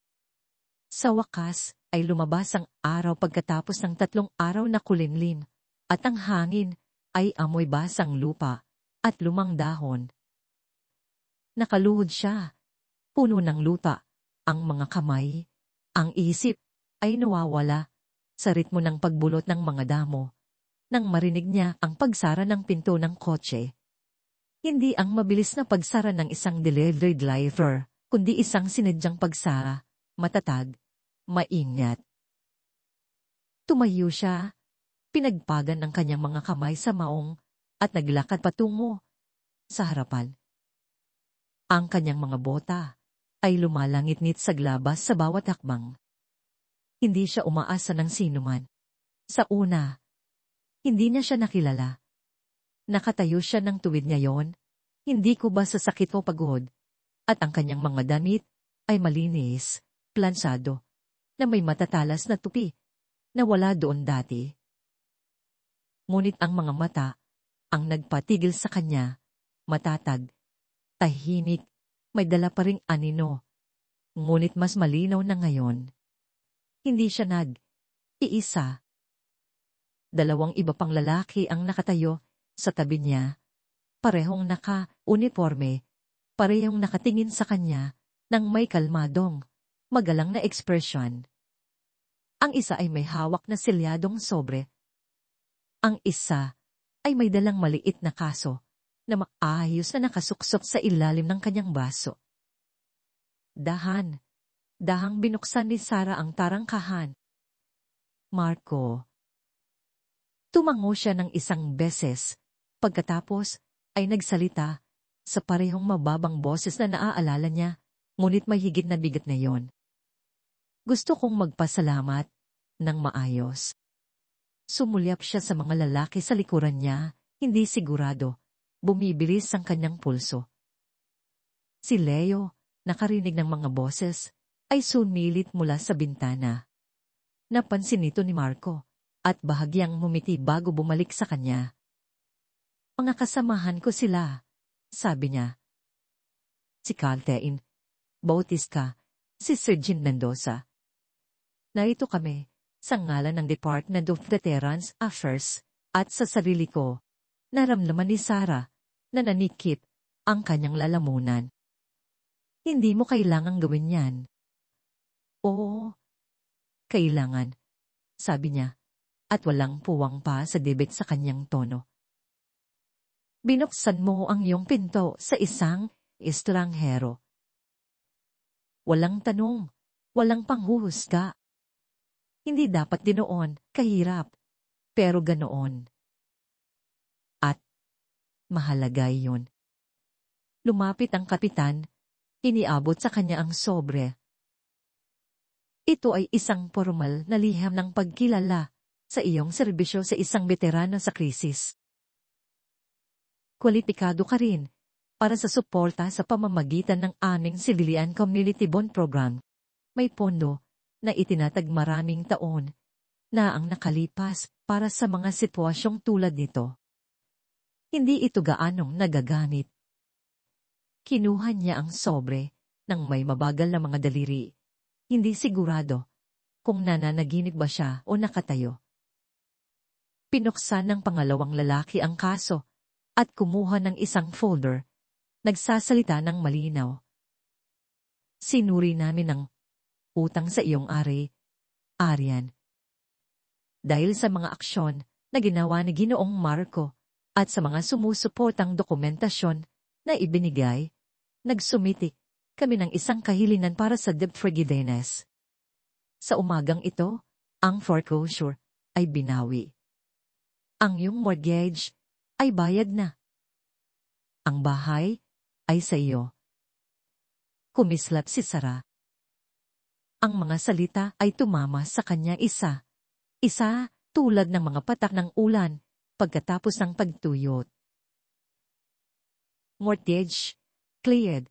Speaker 1: Sa wakas ay lumabas ang araw pagkatapos ng 3 araw na kulimlim, at ang hangin ay amoy basang lupa at lumang dahon. Nakaluhod siya, puno ng lupa, ang mga kamay, ang isip ay nawawala sa ritmo ng pagbulot ng mga damo. Nang marinig niya ang pagsara ng pinto ng kotse. Hindi ang mabilis na pagsara ng isang delivery driver, kundi isang sinadyang pagsara, matatag, maingat. Tumayo siya, pinagpagan ng kanyang mga kamay sa maong, at naglakad patungo sa harapan. Ang kanyang mga bota ay lumalangit-ngit sa glabas sa bawat hakbang. Hindi siya umaasa ng sinuman. Sa una, hindi niya siya nakilala. Nakatayo siya ng tuwid ngayon, hindi ko ba sa sakit o pagod, at ang kanyang mga damit ay malinis, plansado, na may matatalas na tupi, na wala doon dati. Ngunit ang mga mata, ang nagpatigil sa kanya, matatag, tahimik, may dala pa ring anino, ngunit mas malinaw na ngayon. Hindi siya iisa. 2 iba pang lalaki ang nakatayo sa tabi niya, parehong naka-uniforme, parehong nakatingin sa kanya ng may kalmadong, magalang na ekspresyon. Ang isa ay may hawak na selyadong sobre. Ang isa ay may dalang maliit na kaso na maayos na nakasuksok sa ilalim ng kanyang baso. Dahang binuksan ni Sarah ang tarangkahan. Marco. Tumango siya ng isang beses, pagkatapos ay nagsalita sa parehong mababang boses na naaalala niya, ngunit may higit na bigat na yon. Gusto kong magpasalamat ng maayos. Sumulyap siya sa mga lalaki sa likuran niya, hindi sigurado, bumibilis ang kanyang pulso. Si Leo, nakarinig ng mga boses, ay sumilit mula sa bintana. Napansin nito ni Marco, at bahagyang mumiti bago bumalik sa kanya. Mga kasamahan ko sila, sabi niya. Si Caltein, Bautista, si Sir Jean Mendoza. Narito kami, sa ngalan ng Department of Veterans Affairs, at sa sarili ko, naramdaman ni Sarah na nanikip ang kanyang lalamunan. Hindi mo kailangang gawin yan. Oo, kailangan, sabi niya. At walang puwang pa sa debit sa kanyang tono. Binuksan mo ang iyong pinto sa isang estranghero. Walang tanong, walang panghuhusga. Hindi dapat dinoon, kahirap, pero ganoon. At mahalaga iyon. Lumapit ang kapitan, iniabot sa kanya ang sobre. Ito ay isang formal na liham ng pagkilala sa iyong serbisyo sa isang veterano sa krisis. Kwalipikado ka rin para sa suporta sa pamamagitan ng aming Civilian Community Bond Program. May pondo na itinatag maraming taon na ang nakalipas para sa mga sitwasyong tulad nito. Hindi ito gaanong nagagamit. Kinuha niya ang sobre ng may mabagal na mga daliri. Hindi sigurado kung nananaginip ba siya o nakatayo. Pinuksan ng pangalawang lalaki ang kaso at kumuha ng isang folder. Nagsasalita ng malinaw. Sinuri namin ang utang sa iyong ari, Arian. Dahil sa mga aksyon na ginawa ni Ginoong Marco at sa mga sumusuportang dokumentasyon na ibinigay, nagsumiti kami ng isang kahilingan para sa debt forgiveness. Sa umagang ito, ang foreclosure ay binawi. Ang iyong mortgage ay bayad na. Ang bahay ay sa iyo. Kumislap si Sara. Ang mga salita ay tumama sa kanya isa, tulad ng mga patak ng ulan pagkatapos ng pagtuyot. Mortgage, cleared.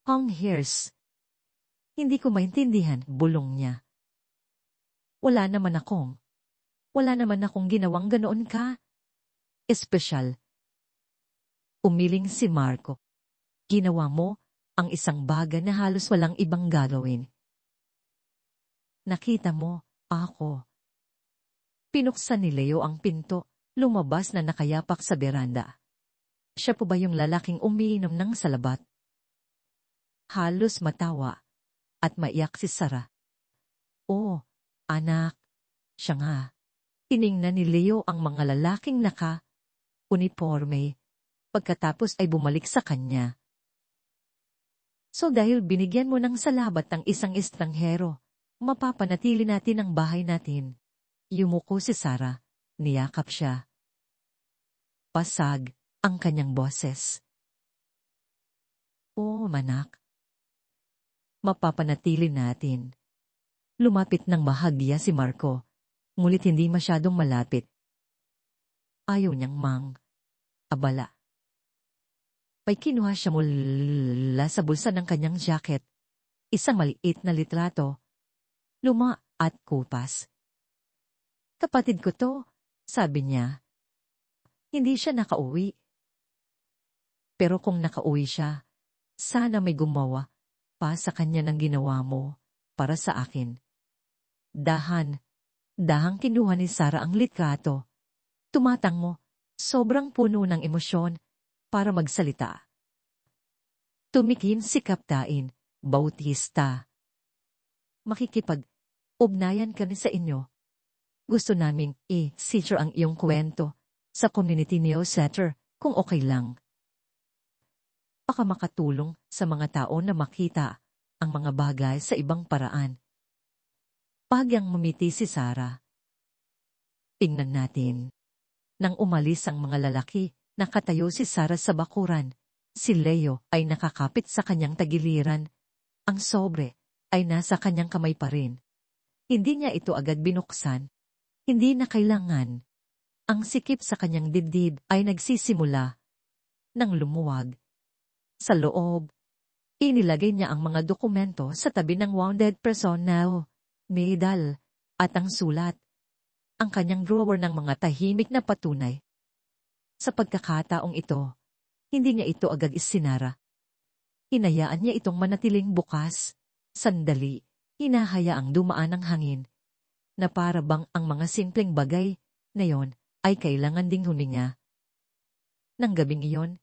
Speaker 1: Hong hears. Hindi ko maintindihan, bulong niya. Wala naman akong ginawang ganoon ka. Espesyal. Umiling si Marco. Ginawa mo ang isang bagay na halos walang ibang gagawin. Nakita mo, ako. Pinuksan ni Leo ang pinto, lumabas na nakayapak sa beranda. Siya po ba yung lalaking umiinom ng salabat? Halos matawa at maiyak si Sara. Oh, anak, siya nga. Tiningnan ni Leo ang mga lalaking naka-uniforme, pagkatapos ay bumalik sa kanya. So dahil binigyan mo ng salabat ng isang estranghero, mapapanatili natin ang bahay natin. Yumuko si Sara, niyakap siya. Pasag ang kanyang boses. Oo, manak. Mapapanatili natin. Lumapit ng bahagya si Marco, ngulit hindi masyadong malapit. Ayaw niyang abala. May kinuha siya mula sa bulsa ng kanyang jacket, isang maliit na litrato, luma at kupas. Kapatid ko to, sabi niya. Hindi siya nakauwi. Pero kung nakauwi siya, sana may gumawa pa sa kanya ng ginawa mo para sa akin. Dahang kinuha ni Sara ang litrato. Tumatango, sobrang puno ng emosyon para magsalita. Tumikim si Kaptain Bautista. Makikipag-ugnayan kami sa inyo. Gusto naming i-feature ang iyong kwento sa community newsletter kung okay lang. Baka makatulong sa mga tao na makita ang mga bagay sa ibang paraan. Bahagyang mumiti si Sara. Tingnan natin. Nang umalis ang mga lalaki, nakatayo si Sara sa bakuran. Si Leo ay nakakapit sa kanyang tagiliran. Ang sobre ay nasa kanyang kamay pa rin. Hindi niya ito agad binuksan. Hindi na kailangan. Ang sikip sa kanyang dibdib ay nagsisimula nang lumuwag. Sa loob, inilagay niya ang mga dokumento sa tabi ng wounded personnel, medal, at ang sulat. Ang kanyang drawer ng mga tahimik na patunay. Sa pagkakataong ito, hindi niya ito agad isinara. Hinayaan niya itong manatiling bukas. Sandali, hinahayaang dumaan ang hangin, na para bang ang mga simpleng bagay na yon ay kailangan ding huminga. Nang gabing iyon,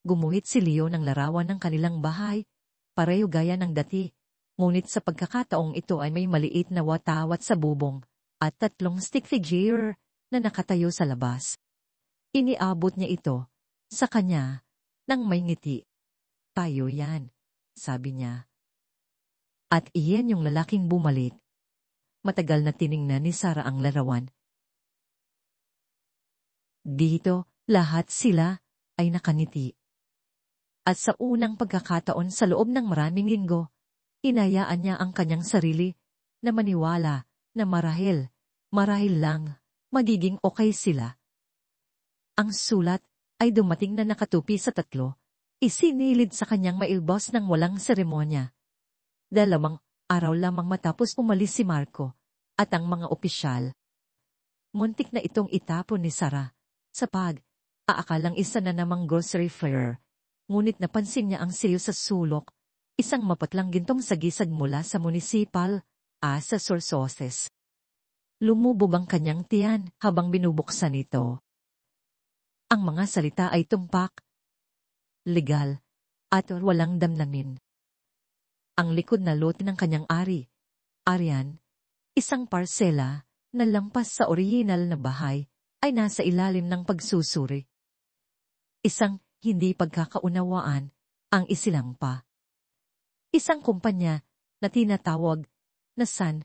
Speaker 1: gumuhit si Leo ng larawan ng kanilang bahay, pareho gaya ng dati, ngunit sa pagkakataong ito ay may maliit na watawat sa bubong at 3 stick figure na nakatayo sa labas. Iniabot niya ito sa kanya nang may ngiti. Tayo yan, sabi niya. At iyan yung lalaking bumalik. Matagal na tiningnan ni Sara ang larawan. Dito, lahat sila ay nakangiti. At sa unang pagkakataon sa loob ng maraming linggo, hinayaan niya ang kanyang sarili na maniwala na marahil lang, magiging okay sila. Ang sulat ay dumating na nakatupi sa 3, isinilid sa kanyang mailbos ng walang seremonya. 2 araw lamang matapos umalis si Marco at ang mga opisyal. Muntik na itong itapon ni Sara sa aakalang isa na namang grocery fair. Ngunit napansin niya ang selyo sa sulok, isang mapatlang gintong sagisag mula sa municipal sa sources. Lumubog ang kanyang tiyan habang binubuksan ito. Ang mga salita ay tumpak, legal, at walang damdamin. Ang likod na lote ng kanyang Arian, isang parsela na lampas sa orihinal na bahay, ay nasa ilalim ng pagsusuri. Isang hindi pagkakaunawaan ang isilampa. Isang kumpanya na tinatawag na San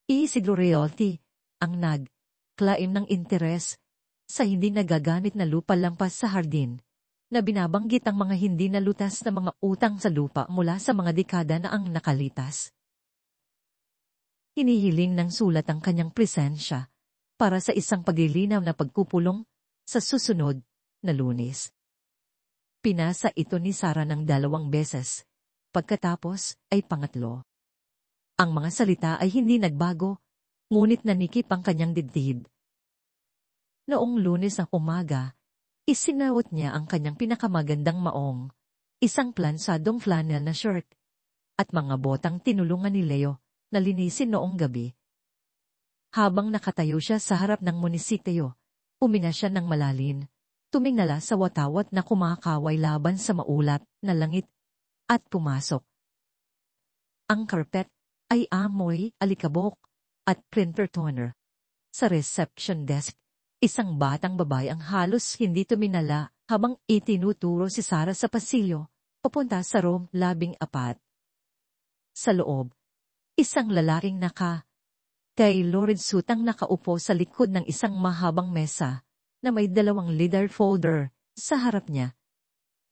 Speaker 1: Isidro Realty ang nag-claim ng interes sa hindi nagagamit na lupa lampas sa hardin na binabanggit ang mga hindi nalutas na mga utang sa lupa mula sa mga dekada na ang nakalitas. Hinihiling ng sulat ang kanyang presensya para sa isang paglilinaw na pagpupulong sa susunod na Lunes. Pinasa ito ni Sarah ng 2 beses, pagkatapos ay pangatlo. Ang mga salita ay hindi nagbago, ngunit nanikip ang kanyang dibdib. Noong Lunes ng umaga, isinawot niya ang kanyang pinakamagandang maong, isang plansadong flannel na shirt, at mga botang tinulungan ni Leo na linisin noong gabi. Habang nakatayo siya sa harap ng munisipyo, uminga siya ng malalim, tumingala sa watawat na kumakaway laban sa maulat na langit, at pumasok. Ang karpet ay amoy alikabok at printer toner. Sa reception desk, isang batang babae ang halos hindi tuminala habang itinuturo si Sarah sa pasilyo, papunta sa room 14. Sa loob, isang lalaking naka-tailored suit ang nakaupo sa likod ng isang mahabang mesa na may 2 leather folder sa harap niya.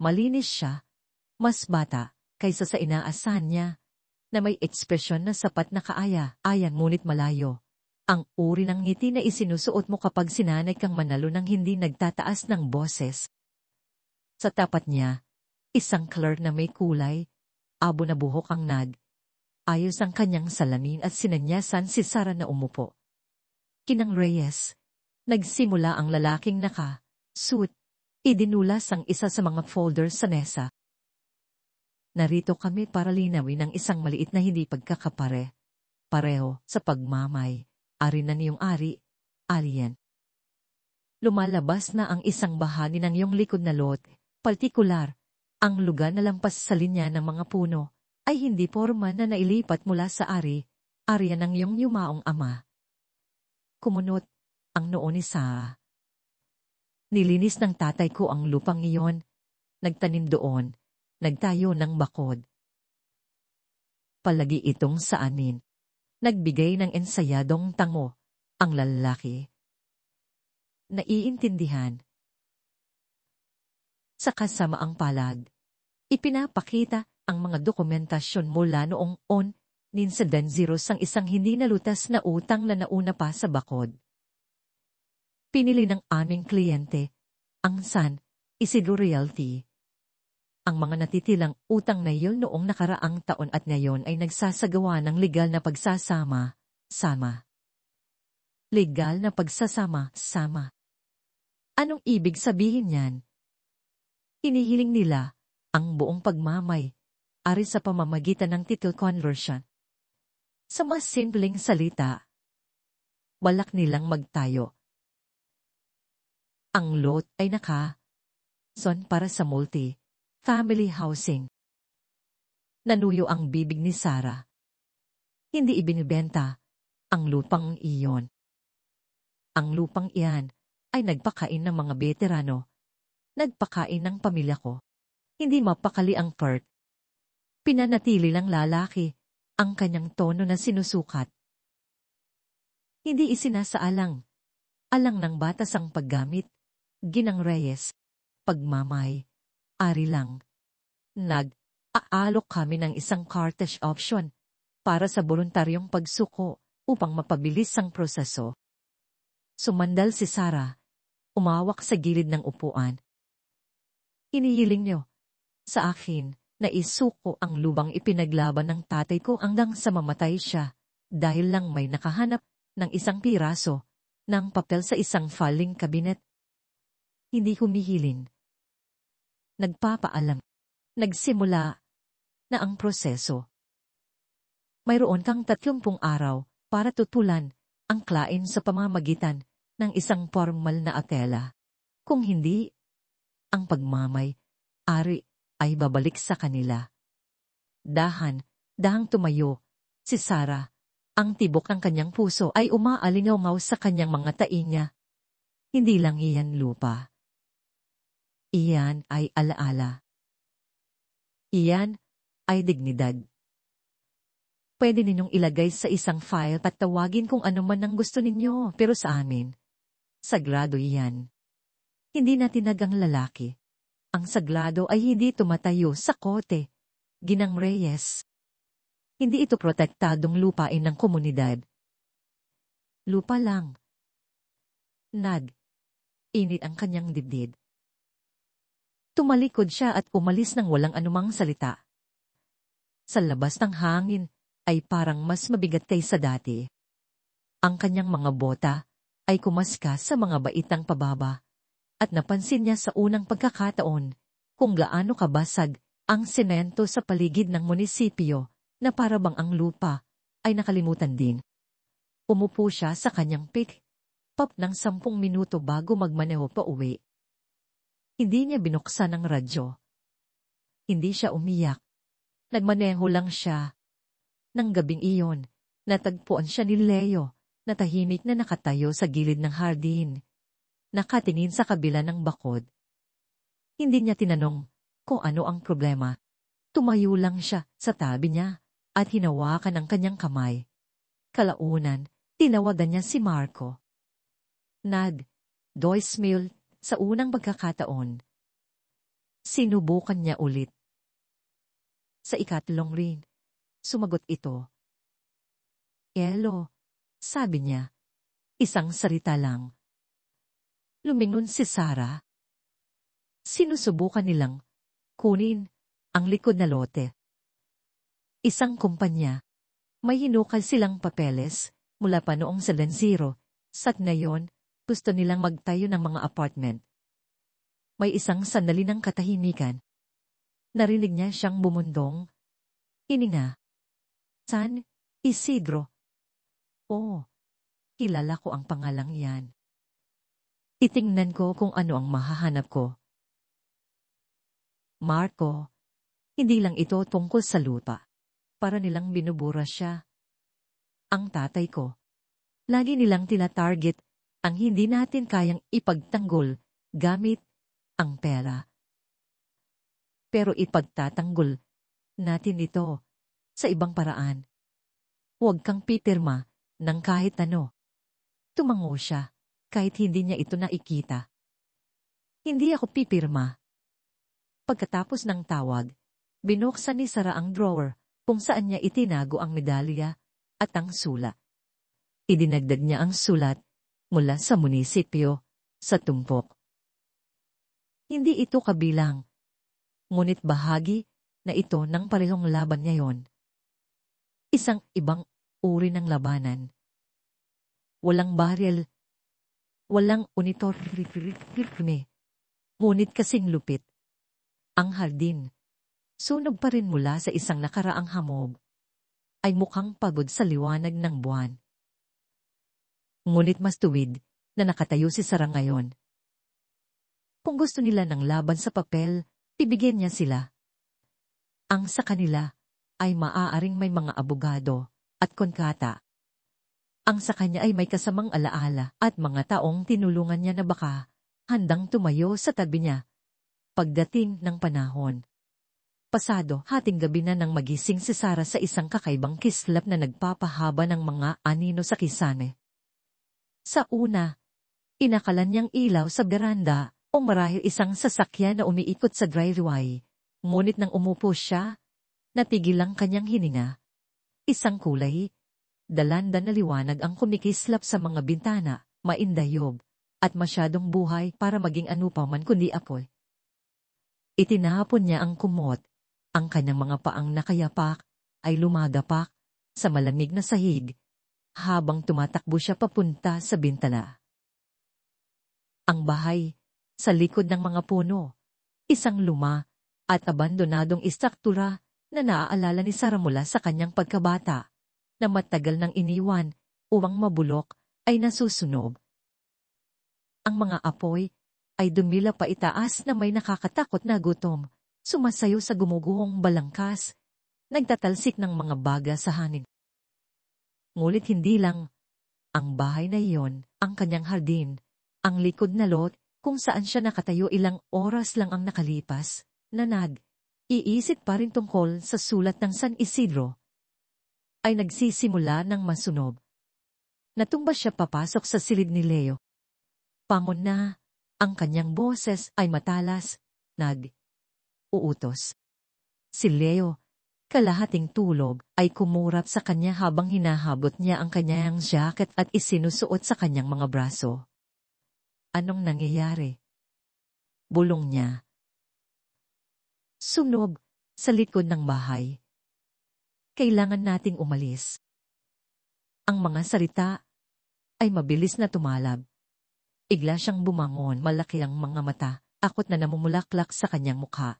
Speaker 1: Malinis siya, mas bata kaysa sa inaasahan niya, na may ekspresyon na sapat na kaaya-aya ngunit malayo. Ang uri ng ngiti na isinusuot mo kapag sinanay kang manalo ng hindi nagtataas ng boses. Sa tapat niya, isang clerk na may kulay, abo na buhok ang ayos ang kanyang salamin at sinanyasan si Sarah na umupo. Kinang Reyes, nagsimula ang lalaking naka-suit, idinulas ang isa sa mga folders sa mesa. Narito kami para linawin ang isang maliit na hindi pareho sa pagmamay. Ari na niyong ari, alien. Lumalabas na ang isang bahagi ng iyong likod na lot, partikular, ang lugar na lampas sa linya ng mga puno, ay hindi forma na nailipat mula sa area ng iyong yumaong ama. Kumunot ang noo ni Sarah. Nilinis ng tatay ko ang lupang iyon, nagtanim doon, nagtayo ng bakod. Palagi itong sa amin. Nagbigay ng ensayadong tango, ang lalaki. Naiintindihan. Sa kasamaang palad, ipinapakita ang mga dokumentasyon mula noong ninsadanziros ang isang hindi nalutas na utang na nauna pa sa bakod. Pinili ng aming kliyente, ang San Isidro Realty. Ang mga natitilang utang na iyon noong nakaraang taon at ngayon ay nagsasagawa ng legal na pagsasama-sama. Legal na pagsasama-sama. Anong ibig sabihin niyan? Hinihiling nila ang buong pagmamay-ari sa pamamagitan ng title conversion. Sa mas simpleng salita, balak nilang magtayo. Ang lot ay naka-zone para sa multi-family housing. Nanuyo ang bibig ni Sarah. Hindi ibinibenta ang lupang iyon. Ang lupang iyan ay nagpakain ng mga veterano. Nagpakain ng pamilya ko. Hindi mapakali ang Kurt. Pinanatili ng lalaki ang kanyang tono na sinusukat. Hindi isinasaalang. Alang ng batas ang paggamit. Ginang Reyes. Pagmamay. Ari lang. Nag-aalok kami ng isang cartage option para sa voluntaryong pagsuko upang mapabilis ang proseso. Sumandal si Sarah. Umawak sa gilid ng upuan. Hinihiling niyo sa akin na isuko ang lubang ipinaglaban ng tatay ko hanggang sa mamatay siya dahil lang may nakahanap ng isang piraso ng papel sa isang filing cabinet. Hindi humihiling. Nagpapaalam. Nagsimula na ang proseso. Mayroon kang 30 araw para tutulan ang klain sa pamamagitan ng isang formal na atela. Kung hindi, ang pagmamay-ari ay babalik sa kanila. Dahang tumayo, si Sarah, ang tibok ng kanyang puso ay umaalingaw sa kanyang mga tainga. Hindi lang iyan lupa. Iyan ay alaala. Iyan ay dignidad. Pwede ninyong ilagay sa isang file at tawagin kung ano man ang gusto ninyo, pero sa amin, sagrado iyan. Hindi natinag ang lalaki. Ang saglado ay hindi tumatayo sa kote, Ginang Reyes. Hindi ito protektadong lupain ng komunidad. Lupa lang. Nad. Init ang kanyang dibdib. Tumalikod siya at umalis ng walang anumang salita. Sa labas ng hangin ay parang mas mabigat kaysa dati. Ang kanyang mga bota ay kumaska sa mga baitang pababa at napansin niya sa unang pagkakataon kung gaano kabasag ang semento sa paligid ng munisipyo na para bang ang lupa ay nakalimutan din. Umupo siya sa kanyang pick-up ng 10 minuto bago magmaneho pa uwi. Hindi niya binuksan ang radyo. Hindi siya umiyak. Nagmaneho lang siya. Nang gabing iyon, natagpuan siya ni Leo na tahimik na nakatayo sa gilid ng hardin. Nakatingin sa kabila ng bakod. Hindi niya tinanong kung ano ang problema. Tumayo lang siya sa tabi niya at hinawakan ang kanyang kamay. Kalaunan, tinawagan niya si Marco. Nad, voicemail sa unang pagkakataon. Sinubukan niya ulit. Sa ikatlong ring, sumagot ito. Hello, sabi niya. Isang salita lang. Lumingon si Sarah. Sinusubukan nilang kunin ang likod na lote. Isang kumpanya. May hinukal silang papeles mula pa noong sa Lansiro. Sa ngayon, gusto nilang magtayo ng mga apartment. May isang sandali ng katahimikan. Narinig niya siyang bumundong. Hininga. San Isidro. Oh, kilala ko ang pangalang yan. Titingnan ko kung ano ang mahahanap ko. Marco, hindi lang ito tungkol sa lupa. Para nilang binubura siya. Ang tatay ko. Lagi nilang tina-target ang hindi natin kayang ipagtanggol gamit ang pera. Pero ipagtatanggol natin ito sa ibang paraan. Huwag kang pipirma ng kahit ano. Tumango siya. Kahit hindi niya ito nakikita. Hindi ako pipirma. Pagkatapos ng tawag, binuksan ni Sarah ang drawer kung saan niya itinago ang medalya at ang sulat. Idinagdag niya ang sulat mula sa munisipyo sa tumpok. Hindi ito kabilang, ngunit bahagi na ito ng parehong laban ngayon. Isang ibang uri ng labanan. Walang baril, walang uniforme, ngunit kasing lupit. Ang hardin, sunog pa rin mula sa isang nakaraang hamog, ay mukhang pagod sa liwanag ng buwan. Ngunit mas tuwid na nakatayo si Sarah ngayon. Kung gusto nila ng laban sa papel, bibigyan niya sila. Ang sa kanila ay maaaring may mga abogado at konkata. Ang sa kanya ay may kasamang alaala at mga taong tinulungan niya na baka handang tumayo sa tabi niya pagdating ng panahon. Pasado, hating gabi na nang magising si Sarah sa isang kakaibang kislap na nagpapahaba ng mga anino sa kisame. Sa una, inakalan niyang ilaw sa beranda o marahil isang sasakyan na umiikot sa driveway. Ngunit nang umupo siya, natigil ang kanyang hininga. Isang kulay, dalandan na liwanag ang kumikislap sa mga bintana, maindayob, at masyadong buhay para maging ano pa man kundi apoy. Itinahapon niya ang kumot. Ang kanyang mga paang nakayapak ay lumagapak sa malamig na sahig habang tumatakbo siya papunta sa bintana. Ang bahay, sa likod ng mga puno, isang luma at abandonadong istruktura na naaalala ni Sarah mula sa kanyang pagkabata, na matagal nang iniwan upang mabulok ay nasusunog. Ang mga apoy ay dumila pa itaas na may nakakatakot na gutom, sumasayo sa gumuguhong balangkas, nagtatalsik ng mga baga sa hangin. Ngunit hindi lang ang bahay na iyon, ang kanyang hardin, ang likod na lot kung saan siya nakatayo ilang oras lang ang nakalipas, na iisip pa rin tungkol sa sulat ng San Isidro, ay nagsisimula ng masunog. Natumba siya papasok sa silid ni Leo. Pamon na, ang kanyang boses ay matalas, Uutos. Si Leo, kalahating tulog, ay kumurap sa kanya habang hinahabot niya ang kanyang jacket at isinusuot sa kanyang mga braso. Anong nangyayari? Bulong niya. Sunog, sa likod ng bahay. Kailangan nating umalis. Ang mga salita ay mabilis na tumalab. Igla siyang bumangon, malaki ang mga mata, akot na namumulaklak sa kanyang mukha.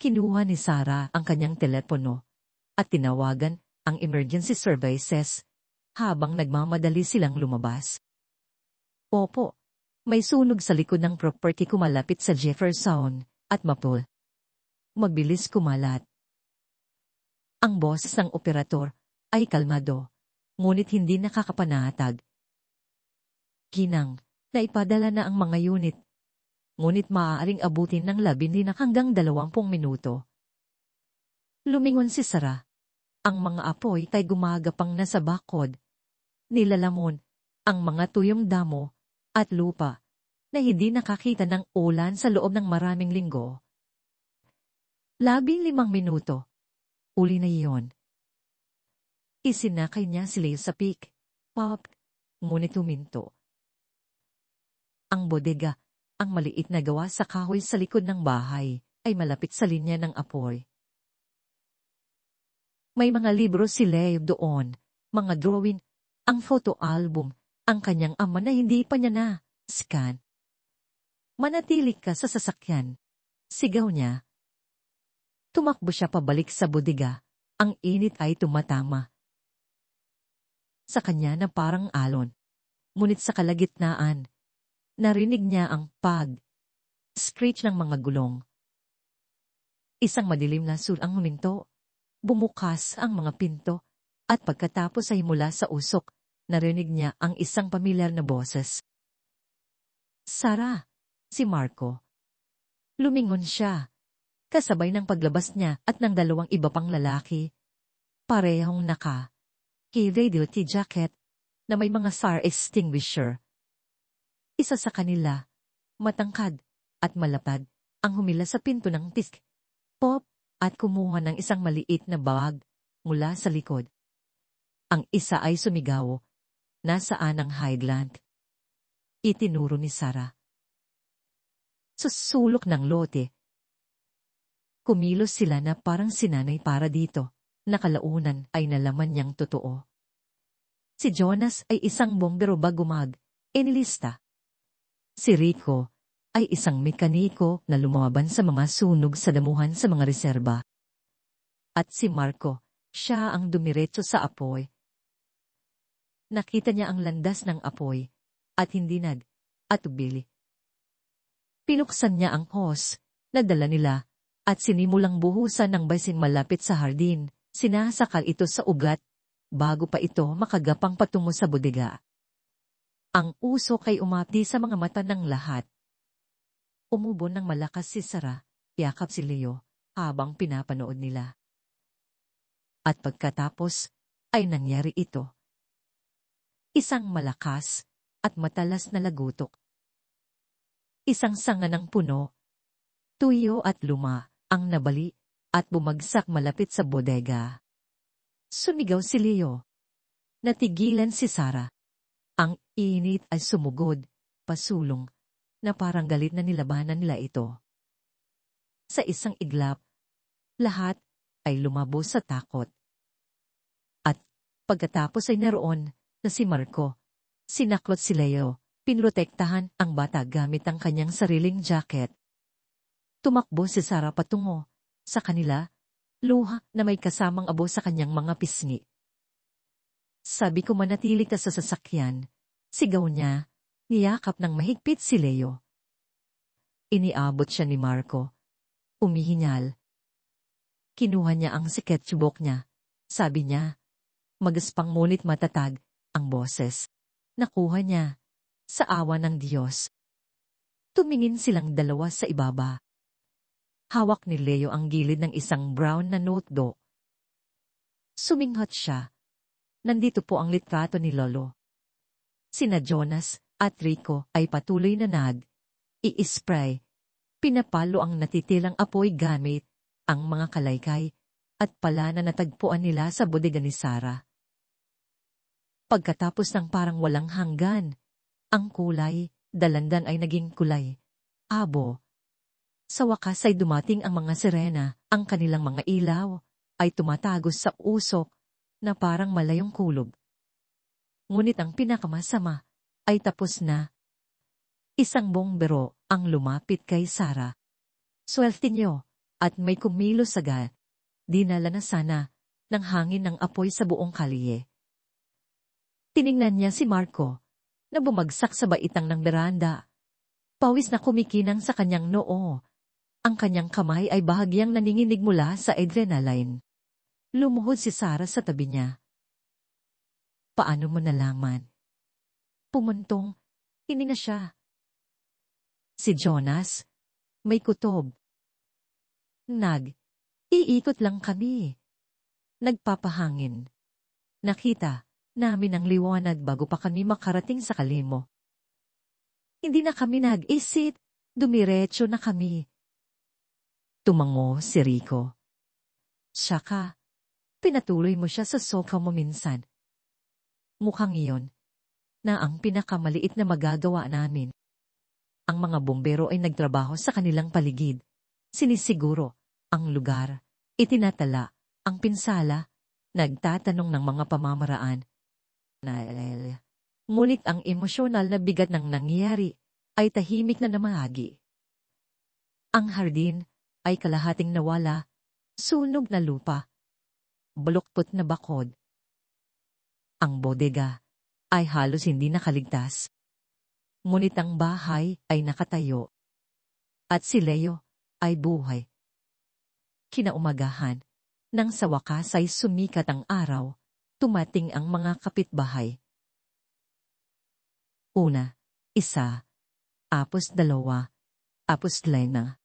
Speaker 1: Kinuha ni Sarah ang kanyang telepono at tinawagan ang emergency services habang nagmamadali silang lumabas. Opo, may sunog sa likod ng property ko malapit sa Jefferson at Maple. Mabilis kumalat. Ang boses ng operator ay kalmado, ngunit hindi nakakapanatag. Ginang, naipadala na ang mga unit, ngunit maaaring abutin ng 15 hanggang 20 minuto. Lumingon si Sarah. Ang mga apoy ay gumagapang na sa bakod. Nilalamon ang mga tuyong damo at lupa na hindi nakakita ng ulan sa loob ng maraming linggo. 15 minuto. Uli na iyon. Isinakay niya si Leo sa peak. Pop, ngunit huminto. Ang bodega, ang maliit na gawa sa kahoy sa likod ng bahay, ay malapit sa linya ng apoy. May mga libro si Leo doon, mga drawing, ang photo album, ang kanyang ama na hindi pa niya na-scan. Manatili ka sa sasakyan. Sigaw niya. Tumakbo siya pabalik sa bodega. Ang init ay tumatama sa kanya na parang alon. Ngunit sa kalagitnaan, narinig niya ang screech ng mga gulong. Isang madilim na ang huminto. Bumukas ang mga pinto, at pagkatapos ay mula sa usok, narinig niya ang isang pamilyar na boses. Sarah, si Marco. Lumingon siya, kasabay ng paglabas niya at ng 2 iba pang lalaki. Parehong naka-radio jacket na may mga fire extinguisher. Isa sa kanila, matangkad at malapad, ang humila sa pinto ng pop at kumuha ng isang maliit na bag mula sa likod. Ang isa ay sumigaw, nasaan ang hydrant? Itinuro ni Sarah. Susulok ng lote. Kumilos sila na parang sinanay para dito. Nakalaunan ay nalaman niyang totoo. Si Jonas ay isang bombero bago enilista. Si Rico ay isang mekaniko na lumaban sa mga sunog sa damuhan sa mga reserba. At si Marco, siya ang dumiretso sa apoy. Nakita niya ang landas ng apoy at hindi atubili. Pinuksan niya ang hose na dala nila at sinimulang buhusan ng basin malapit sa hardin. Sinasakal ito sa ugat bago pa ito makagapang patungo sa bodega. Ang usok ay umapdi sa mga mata ng lahat. Umubo ng malakas si Sarah, yakap si Leo habang pinapanood nila. At pagkatapos ay nangyari ito. Isang malakas at matalas na lagutok. Isang sanga ng puno, tuyo at luma ang nabali at bumagsak malapit sa bodega. Sumigaw si Leo. Natigilan si Sarah. Ang init ay sumugod, pasulong, na parang galit na nilabanan nila ito. Sa isang iglap, lahat ay lumabos sa takot. At pagkatapos ay naroon na si Marco, sinaklot si Leo, pinrotektahan ang bata gamit ang kanyang sariling jacket. Tumakbo si Sarah patungo sa kanila, luha na may kasamang abo sa kanyang mga pisngi. Sabi ko manatili ka sa sasakyan, sigaw niya, niyakap ng mahigpit si Leo. Iniabot siya ni Marco. Umihingal. Kinuha niya ang sketchbook niya. Sabi niya, magaspang ngunit matatag ang boses. Nakuha niya, sa awa ng Diyos. Tumingin silang dalawa sa ibaba. Hawak ni Leo ang gilid ng isang brown na notebook. Suminghot siya. Nandito po ang litrato ni Lolo. Sina Jonas at Rico ay patuloy na i-spray Pinapalo ang natitilang apoy gamit ang mga kalaykay at pala na natagpuan nila sa bodega ni Sarah. Pagkatapos ng parang walang hanggan, ang kulay, dalandan ay naging kulay abo. Sa wakas ay dumating ang mga sirena, ang kanilang mga ilaw ay tumatagos sa usok na parang malayong kulog. Ngunit ang pinakamasama ay tapos na. Isang bombero ang lumapit kay Sarah. Swerte niyo, at may kumilos agad. Dinala na sana ng hangin ng apoy sa buong kalye. Tiningnan niya si Marco, na bumagsak sa baitang ng beranda. Pawis na kumikinang sa kanyang noo. Ang kanyang kamay ay bahagyang naninginig mula sa adrenaline. Lumuhod si Sarah sa tabi niya. Paano mo nalaman? Pumuntong, hininga siya. Si Jonas, may kutob. Iikot lang kami. Nagpapahangin. Nakita namin ang liwanag bago pa kami makarating sa kalimo. Hindi na kami nag-isip, dumiretso na kami. Tumango si Rico. Saka, pinatuloy mo siya sa soka mo minsan. Mukhang iyon na ang pinakamaliit na magagawa namin. Ang mga bombero ay nagtrabaho sa kanilang paligid. Sinisiguro ang lugar, itinatala ang pinsala, nagtatanong ng mga pamamaraan. Ngunit ang emosyonal na bigat ng nangyari ay tahimik na namahagi. Ang hardin ay kalahating nawala, sunog na lupa, baluktot na bakod. Ang bodega ay halos hindi nakaligtas. Ngunit ang bahay ay nakatayo. At si Leo ay buhay. Kinaumagahan, nang sa wakas ay sumikat ang araw, tumating ang mga kapitbahay. Una, isa, tapos dalawa, tapos na.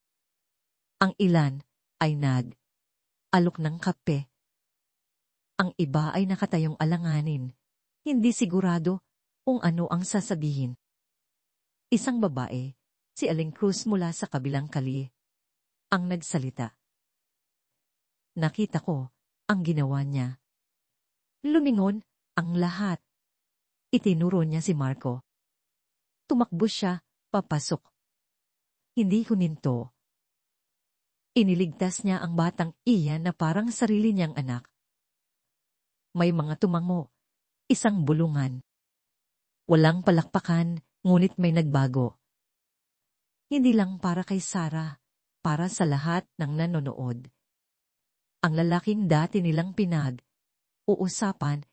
Speaker 1: Ang ilan ay alok ng kape. Ang iba ay nakatayong alanganin, hindi sigurado kung ano ang sasabihin. Isang babae, si Aling Cruz mula sa kabilang kali, ang nagsalita. Nakita ko ang ginawa niya. Lumingon ang lahat. Itinuro niya si Marco. Tumakbo siya, papasok. Hindi huminto. Iniligtas niya ang batang iyan na parang sarili niyang anak. May mga tumango, isang bulungan. Walang palakpakan, ngunit may nagbago. Hindi lang para kay Sarah, para sa lahat ng nanonood. Ang lalaking dati nilang uusapan,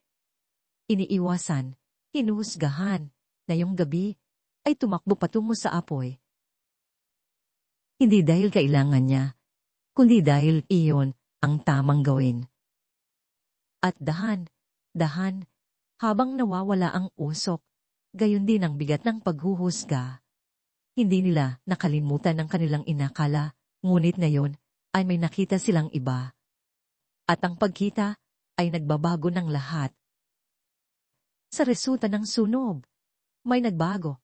Speaker 1: iniiwasan, hinuhusgahan, na yung gabi ay tumakbo patungo sa apoy. Hindi dahil kailangan niya, kundi dahil iyon ang tamang gawin. At dahan, habang nawawala ang usok, gayon din ang bigat ng paghuhusga. Hindi nila nakalimutan ang kanilang inakala, ngunit ngayon ay may nakita silang iba. At ang pagkita ay nagbabago ng lahat. Sa resulta ng sunog, may nagbago.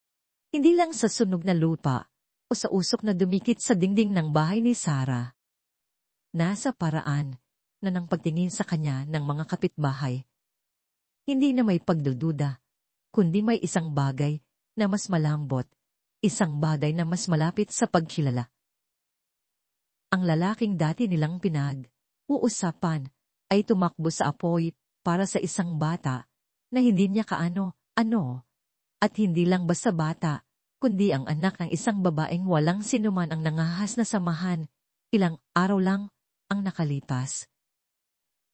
Speaker 1: Hindi lang sa sunog na lupa o sa usok na dumikit sa dingding ng bahay ni Sarah. Nasa paraan na nang pagtingin sa kanya ng mga kapitbahay. Hindi na may pagdududa, kundi may isang bagay na mas malambot, isang bagay na mas malapit sa pagkilala. Ang lalaking dati nilang uusapan ay tumakbo sa apoy para sa isang bata na hindi niya kaano-ano, at hindi lang basta bata, kundi ang anak ng isang babaeng walang sinuman ang nangahas na samahan, ilang araw lang ang nakalipas.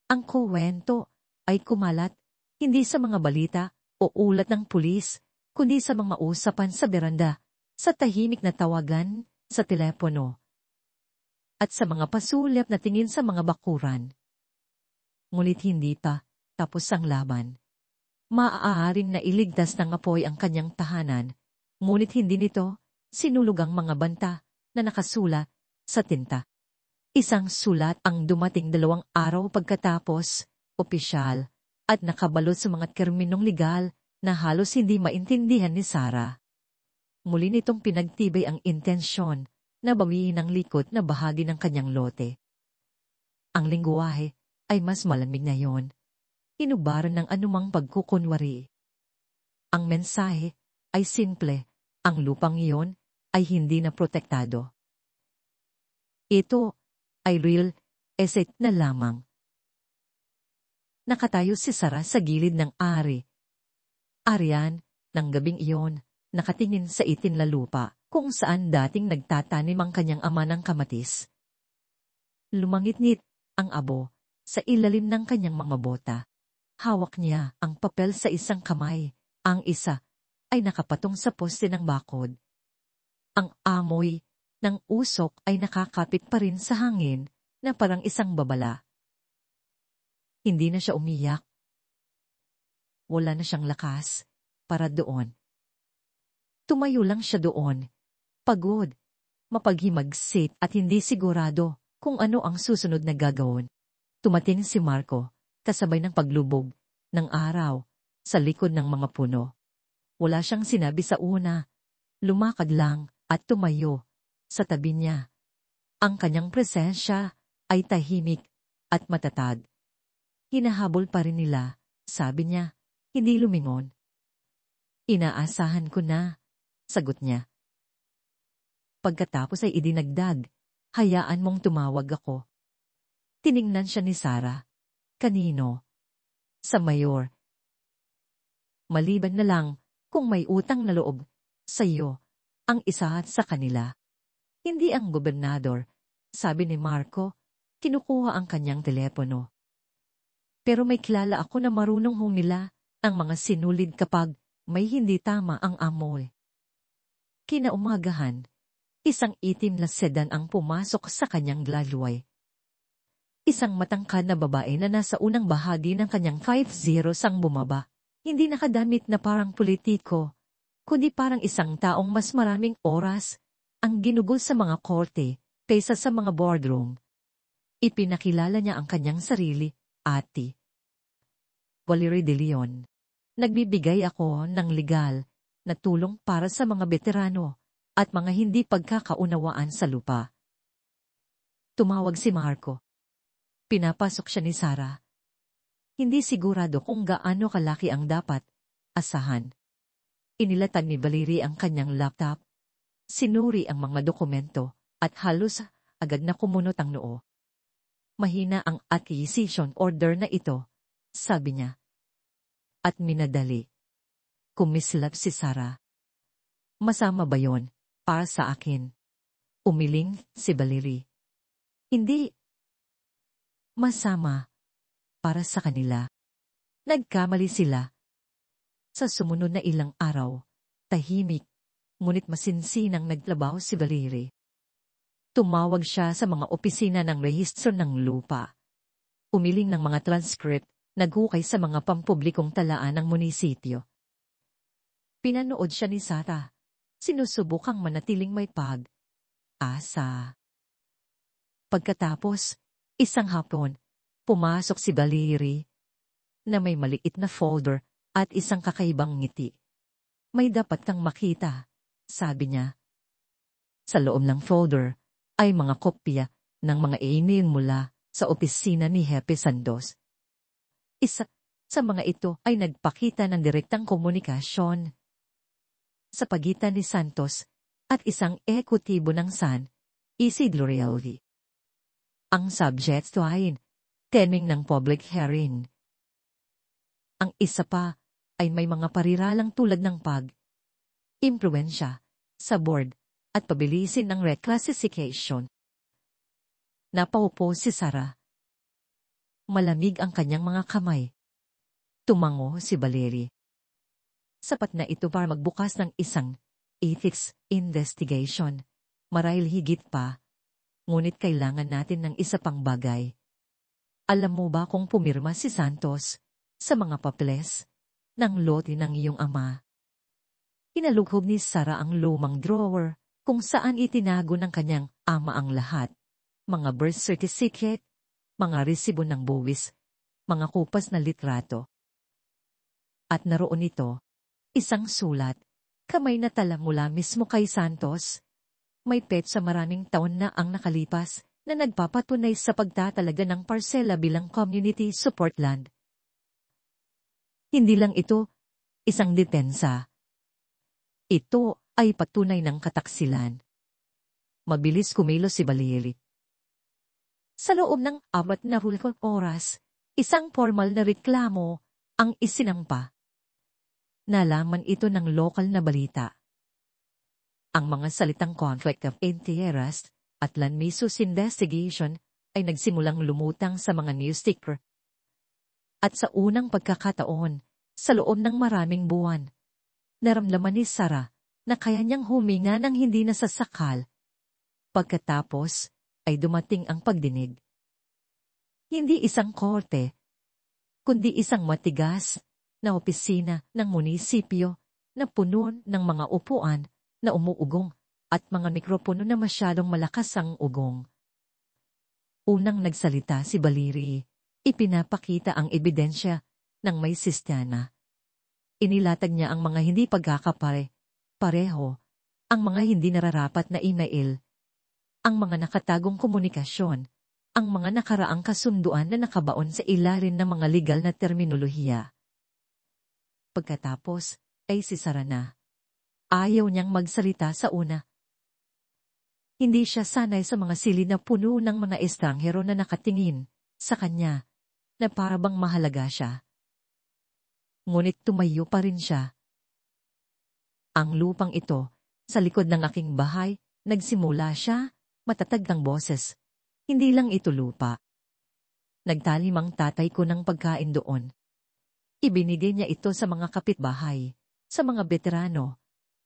Speaker 1: Ang kuwento ay kumalat hindi sa mga balita o ulat ng pulis, kundi sa mga usapan sa beranda, sa tahimik na tawagan, sa telepono, at sa mga pasulyap na tingin sa mga bakuran. Ngunit hindi pa tapos ang laban. Maaaring nailigtas ng apoy ang kanyang tahanan, ngunit hindi nito sinulog ang mga banta na nakasulat sa tinta. Isang sulat ang dumating 2 araw pagkatapos, opisyal, at nakabalot sa mga terminong legal na halos hindi maintindihan ni Sarah. Muli nitong pinagtibay ang intensyon nabawiin ang likod na bahagi ng kanyang lote. Ang lingwahe ay mas malamig ngayon. Inubaran ng anumang pagkukunwari. Ang mensahe ay simple, ang lupang iyon ay hindi na protektado. Ito ay real estate na lamang. Nakatayo si Sarah sa gilid ng ari. Arian, ng gabing iyon, nakatingin sa itin na lupa, kung saan dating nagtatanim ang kanyang ama ng kamatis. Lumangit-ngit ang abo sa ilalim ng kanyang mga bota. Hawak niya ang papel sa isang kamay, ang isa ay nakapatong sa poste ng bakod. Ang amoy ng usok ay nakakapit pa rin sa hangin na parang isang babala. Hindi na siya umiyak. Wala na siyang lakas para doon. Tumayo lang siya doon, pagod, mapaghimagsit at hindi sigurado kung ano ang susunod na gagawin. Tumating si Marco, kasabay ng paglubog ng araw sa likod ng mga puno. Wala siyang sinabi sa una. Lumakad lang at tumayo sa tabi niya. Ang kanyang presensya ay tahimik at matatag. Hinahabol pa rin nila, sabi niya, hindi lumingon. Inaasahan ko na, sagot niya. Pagkatapos ay idinagdag, hayaan mong tumawag ako. Tiningnan siya ni Sarah. Kanino? Sa mayor. Maliban na lang kung may utang na loob sa iyo ang isa sa kanila. Hindi ang gobernador, sabi ni Marco, kinukuha ang kanyang telepono. Pero may kilala ako na marunong humila ang mga sinulid kapag may hindi tama ang amoy. Kinaumagahan, isang itim na sedan ang pumasok sa kanyang lalway. Isang matangkad na babae na nasa unang bahagi ng kanyang 5-0 ang bumaba. Hindi nakadamit na parang politiko, kundi parang isang taong mas maraming oras ang ginugol sa mga korte kaysa sa mga boardroom. Ipinakilala niya ang kanyang sarili, Ate Valerie de Leon. Nagbibigay ako ng legal na tulong para sa mga veterano at mga hindi pagkakaunawaan sa lupa. Tumawag si Marco. Pinapasok siya ni Sarah. Hindi sigurado kung gaano kalaki ang dapat asahan. Inilatag ni Valerie ang kanyang laptop, sinuri ang mga dokumento, at halos agad na kumunot ang noo. Mahina ang acquisition order na ito, sabi niya. At minadali. Kumislap si Sarah. Masama ba yon para sa akin? Umiling si Valerie. Hindi. Masama para sa kanila. Nagkamali sila. Sa sumunod na ilang araw, tahimik, ngunit masinsinang naglabaw si Valerie. Tumawag siya sa mga opisina ng rehistro ng lupa. Umiling ng mga transcript, naghukay sa mga pampublikong talaan ng munisipyo. Pinanood siya ni Sarah. Sinusubukang manatiling may pag-asa. Pagkatapos, isang hapon, pumasok si Valerie na may maliit na folder at isang kakaibang ngiti. May dapat kang makita, sabi niya. Sa loob ng folder ay mga kopya ng mga email mula sa opisina ni Hepe Santos. Isa sa mga ito ay nagpakita ng direktang komunikasyon sa pagitan ni Santos at isang ekutibo ng San Isidro Realty. Ang subject ay timing ng public hearing. Ang isa pa ay may mga pariralang tulad ng pag-impluwensya sa board at pabilisin ng reclassification. Napaupo si Sarah. Malamig ang kanyang mga kamay. Tumango si Valerie. Sapat na ito para magbukas ng isang ethics investigation. Marahil higit pa, ngunit kailangan natin ng isa pang bagay. Alam mo ba kung pumirma si Santos sa mga papeles ng lote ng iyong ama? Inalughog ni Sarah ang lumang drawer kung saan itinago ng kanyang ama ang lahat. Mga birth certificate, mga resibo ng buwis, mga kupas na litrato. At naroon ito, isang sulat, kamay na tala mula mismo kay Santos. May petsa maraming taon na ang nakalipas na nagpapatunay sa pagtatalaga ng parsela bilang community support land. Hindi lang ito isang depensa. Ito ay patunay ng kataksilan. Mabilis kumilos si Valerie. Sa loob ng 4 oras, isang formal na reklamo ang isinampa. Nalaman ito ng lokal na balita. Ang mga salitang conflict of interest at land misuse investigation ay nagsimulang lumutang sa mga newsticker. At sa unang pagkakataon, sa loob ng maraming buwan, naramdaman ni Sarah na kaya niyang huminga ng hindi nasasakal. Pagkatapos ay dumating ang pagdinig. Hindi isang korte, kundi isang matigas na opisina ng munisipyo na puno ng mga upuan na umuugong at mga mikropono na masyadong malakas ang ugong. Unang nagsalita si Valerie, ipinapakita ang ebidensya ng may sistana. Inilatag niya ang mga hindi pareho, ang mga hindi nararapat na email, ang mga nakatagong komunikasyon, ang mga nakaraang kasunduan na nakabaon sa ilalim ng mga legal na terminolohiya. Pagkatapos ay si Sarah na. Ayaw niyang magsalita sa una. Hindi siya sanay sa mga silid na puno ng mga estranghero na nakatingin sa kanya na para bang mahalaga siya. Ngunit tumayo pa rin siya. Ang lupang ito, sa likod ng aking bahay, nagsimula siya, matatag ng boses. Hindi lang ito lupa. Nagtalim ang tatay ko ng pagkain doon. Ibinigay niya ito sa mga kapitbahay, sa mga veterano,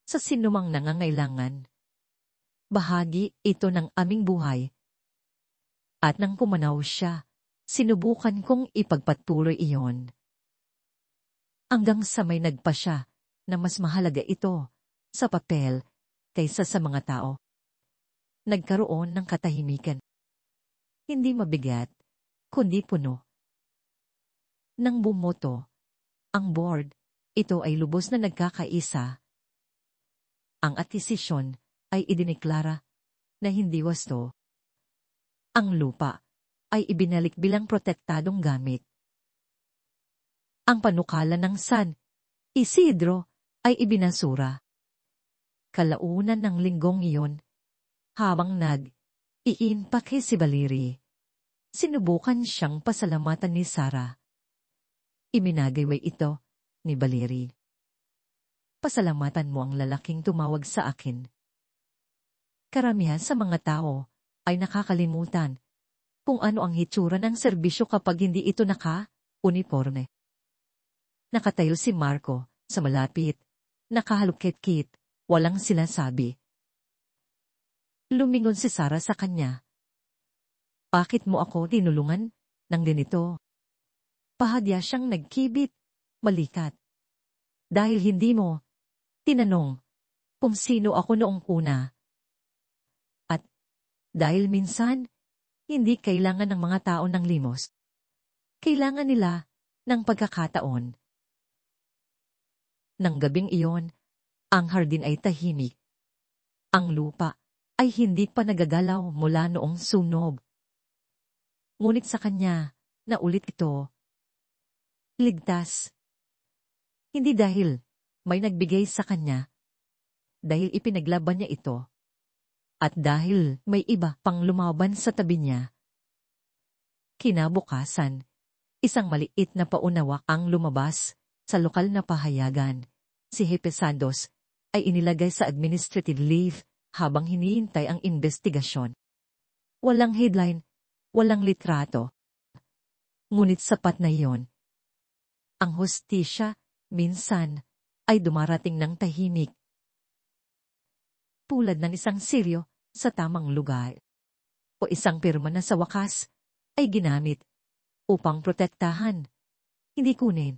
Speaker 1: sa sinumang nangangailangan. Bahagi ito ng aming buhay. At nang pumanaw siya, sinubukan kong ipagpatuloy iyon. Hanggang sa may nagpa siya na mas mahalaga ito sa papel kaysa sa mga tao. Nagkaroon ng katahimikan. Hindi mabigat, kundi puno. Nang bumoto, ang board, ito ay lubos na nagkakaisa. Ang atisisyon ay idineklara na hindi wasto. Ang lupa ay ibinalik bilang protektadong gamit. Ang panukala ng San Isidro ay ibinasura. Kalaunan ng linggong iyon, habang iinpake si Valerie, sinubukan siyang pasalamatan ni Sarah. Iminagayway ito ni Valerie. Pasalamatan mo ang lalaking tumawag sa akin. Karamihan sa mga tao ay nakakalimutan kung ano ang hitsura ng serbisyo kapag hindi ito naka-uniforme. Nakatayo si Marco sa malapit, nakahalukit-kit, walang sinasabi. Lumingon si Sarah sa kanya. Bakit mo ako tinulungan ng ganito? Pahadya siyang nagkibit, balikat. Dahil hindi mo tinanong kung sino ako noong una. At dahil minsan, hindi kailangan ng mga tao ng limos. Kailangan nila ng pagkakataon. Nang gabing iyon, ang hardin ay tahimik. Ang lupa ay hindi pa nagagalaw mula noong sunog. Ngunit sa kanya, naulit ito. Ligtas. Hindi dahil may nagbigay sa kanya. Dahil ipinaglaban niya ito. At dahil may iba pang lumaban sa tabi niya. Kinabukasan, isang maliit na paunawak ang lumabas sa lokal na pahayagan. Si Jefe Santos ay inilagay sa administrative leave habang hinihintay ang investigasyon. Walang headline, walang litrato. Ngunit sapat na iyon. Ang hustisya, minsan, ay dumarating ng tahimik. Tulad ng isang silyo sa tamang lugar. O isang pirma na sa wakas ay ginamit upang protektahan, hindi kunin.